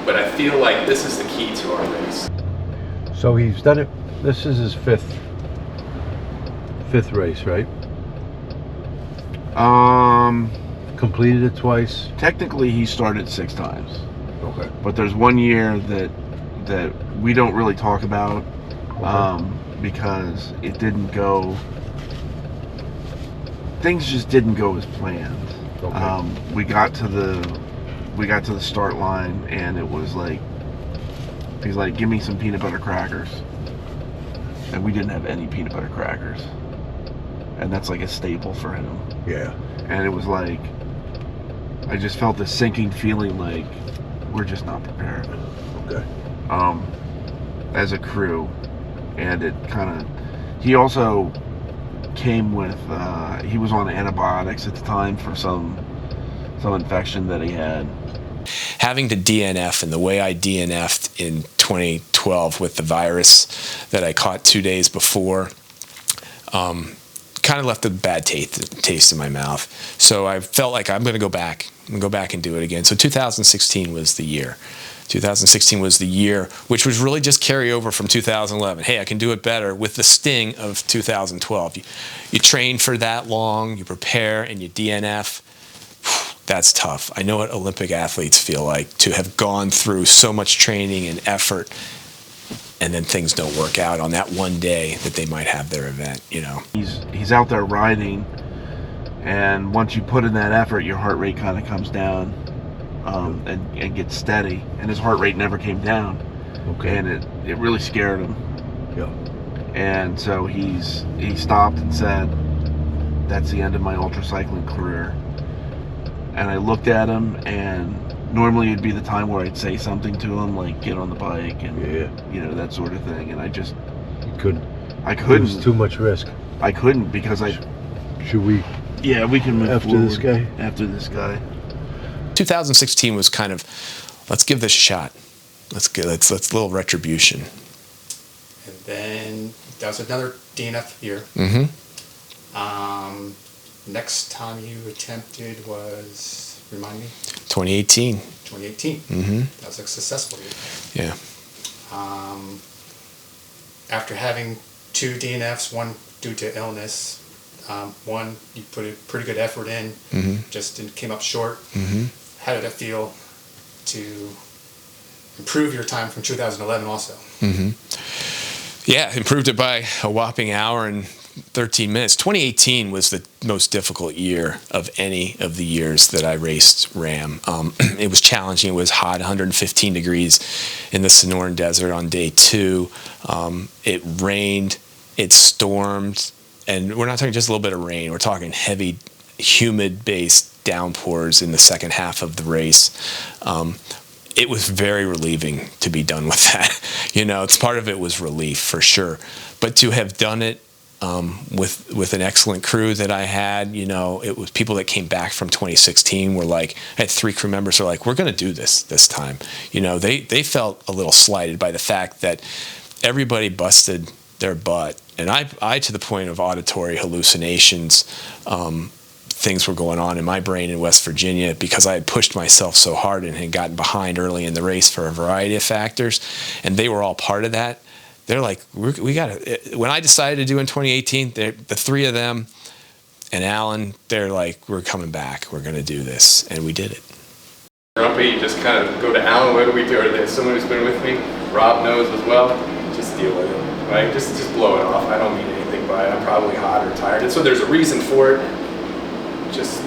But I feel like this is the key to our race. So he's done it. This is his fifth race, right? Completed it twice. Technically, he started 6 times. Okay. But there's one year that we don't really talk about because it didn't go. Things just didn't go as planned. Okay. We got to the start line and it was like, he's like, give me some peanut butter crackers, and we didn't have any peanut butter crackers, and that's like a staple for him. Yeah. And it was like, I just felt this sinking feeling like we're just not prepared. Okay. As a crew, and it kind of, he also came with, he was on antibiotics at the time for some infection that he had. Having to DNF and the way I DNF'd in 2012 with the virus that I caught 2 days before, kind of left a bad taste in my mouth. So I felt like I'm going to go back. I'm going to go back and do it again. So 2016 was the year. 2016 was the year, which was really just carryover from 2011. Hey, I can do it better with the sting of 2012. You train for that long, you prepare, and you DNF. That's tough. I know what Olympic athletes feel like, to have gone through so much training and effort, and then things don't work out on that one day that they might have their event, you know. He's out there riding, and once you put in that effort, your heart rate kind of comes down and gets steady, and his heart rate never came down. Okay. And it really scared him. Yeah. And so he stopped and said, that's the end of my ultra cycling career. And I looked at him, and normally it'd be the time where I'd say something to him, like get on the bike and you know, that sort of thing. And I just couldn't. I couldn't. It was too much risk. I couldn't because Should we? Yeah, we can move after forward. this guy. After this guy. 2016 was kind of, let's give this a shot. Let's a little retribution. And then that was another DNF year. Mm-hmm. Next time you attempted was, remind me? 2018. 2018. Mm-hmm. That was a successful year. Yeah. After having 2 DNFs, one due to illness, one you put a pretty good effort in, just came up short. Mm-hmm. How did it feel to improve your time from 2011 also? Mm-hmm. Yeah, improved it by a whopping hour and 13 minutes. 2018 was the most difficult year of any of the years that I raced RAAM. It was challenging. It was hot, 115 degrees in the Sonoran Desert on day 2. It rained, it stormed, and we're not talking just a little bit of rain. We're talking heavy, humid-based downpours in the second half of the race. It was very relieving to be done with that. You know, it's part of it was relief for sure, but to have done it with an excellent crew that I had, you know, it was people that came back from 2016 were like, I had 3 crew members who were like, we're going to do this time. You know, they felt a little slighted by the fact that everybody busted their butt, and I to the point of auditory hallucinations. Things were going on in my brain in West Virginia because I had pushed myself so hard and had gotten behind early in the race for a variety of factors, and they were all part of that. They're like, we got to. When I decided to do in 2018, the 3 of them and Alan, they're like, we're coming back. We're going to do this, and we did it. Grumpy, you just kind of go to Alan. What do we do? Or there's someone who's been with me. Rob knows as well. Just deal with it, right? Just blow it off. I don't mean anything by it. I'm probably hot or tired, and so there's a reason for it. Just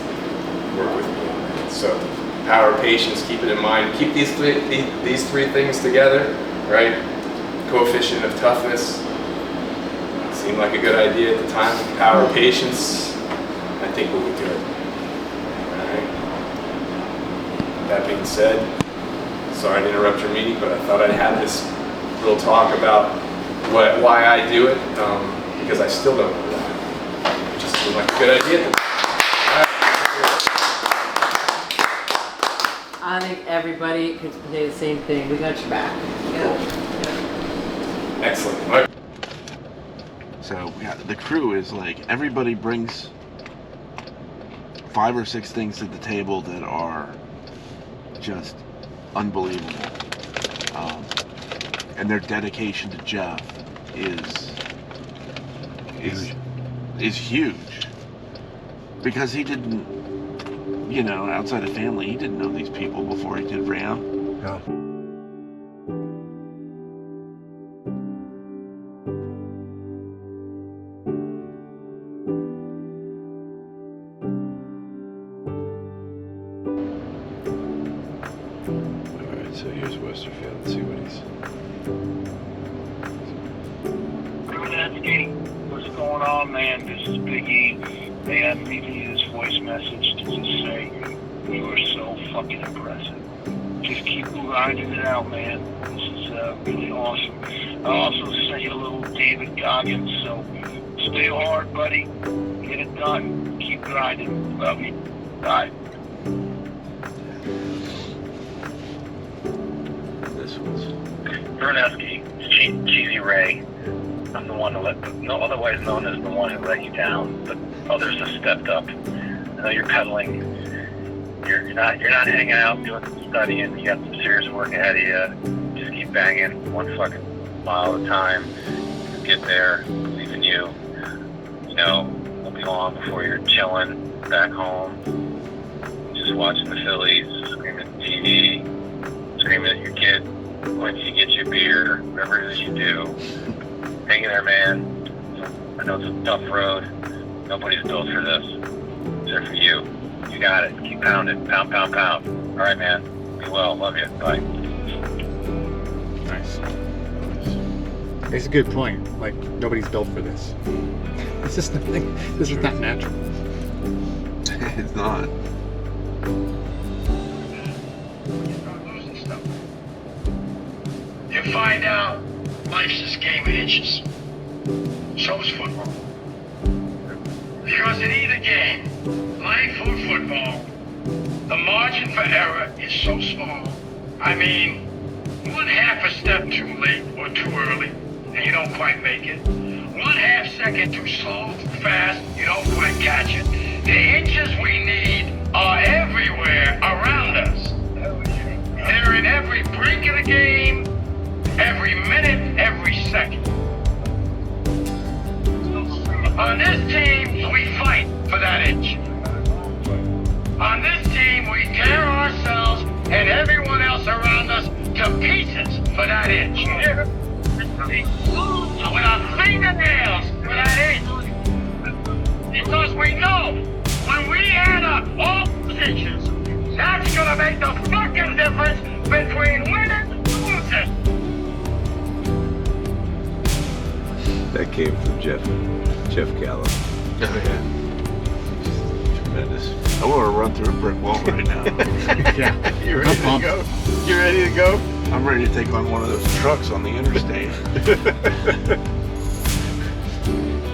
work with me on that. So, power, patience, keep it in mind. Keep these 3 things together, right? Coefficient of toughness seemed like a good idea at the time. Power, patience, I think we'll be good. All right. That being said, sorry to interrupt your meeting, but I thought I'd have this real talk about why I do it, because I still don't know that. It just seemed like a good idea. I think everybody could say the same thing. We got your back. Excellent. So yeah, the crew is like, everybody brings 5 or 6 things to the table that are just unbelievable. And their dedication to Jeff is huge. Because he didn't, you know, outside of family, he didn't know these people before he did RAAM. Yeah. Alright, so here's Westerfield. Let's see what he's... What's going on, man? This is Big E. They asked me to use voice message to just say you are so fucking impressive. Just keep grinding it out, man. This is really awesome. I also sent you a little David Goggins, so stay hard, buddy. Get it done. Keep grinding. Love you. Bye. This one's... Vernesky, Cheesy Ray. I'm the one otherwise known as the one who let you down, but others have stepped up. I know you're pedaling. You're not hanging out doing some studying. You got some serious work ahead of you. Just keep banging one fucking mile at a time. You'll get there. Believe in you. You know, it won't be long before you're chilling back home, just watching the Phillies, screaming at the TV, screaming at your kid when you get your beer, whatever it is you do. Hang in there, man. I know it's a tough road. Nobody's built for this. Except for you. You got it. Keep pounding. Pound, pound, pound. All right, man. Be well. Love you. Bye. Nice. It's a good point. Like, nobody's built for this. It's just nothing. This is not natural. It's not. You find out life's this game of inches. So is football. Because in either game, life or football, the margin for error is so small. I mean, 1/2 a step too late or too early, and you don't quite make it. 1/2 second too slow, too fast, you don't quite catch it. The inches we need are everywhere around us. They're in every break of the game, every minute, every second. On this team, we fight for that inch. On this team, we tear ourselves and everyone else around us to pieces for that inch. With our fingernails for that inch. Because we know when we add up all positions, that's gonna make the fucking difference between winning and losing. That came from Jeff Gallo. Oh, yeah. Tremendous. I want to run through a brick wall right now. Yeah. You ready to go? You ready to go? I'm ready to take on one of those trucks on the interstate.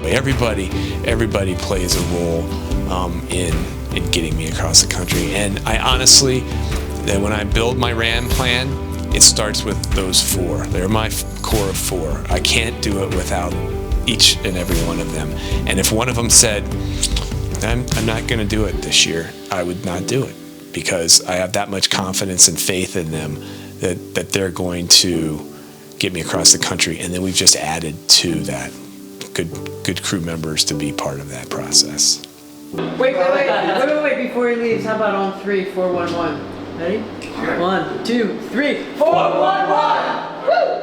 Everybody plays a role in getting me across the country. And I honestly, that when I build my RAAM plan, it starts with those 4. They're my core of 4. I can't do it without each and every one of them. And if one of them said, I'm not going to do it this year, I would not do it, because I have that much confidence and faith in them that they're going to get me across the country. And then we've just added to that good crew members to be part of that process. Wait, before he leaves, how about on 3, 4, 1, 1? Ready? Sure. 1, 2, 3, 4, 1, 1! Woo!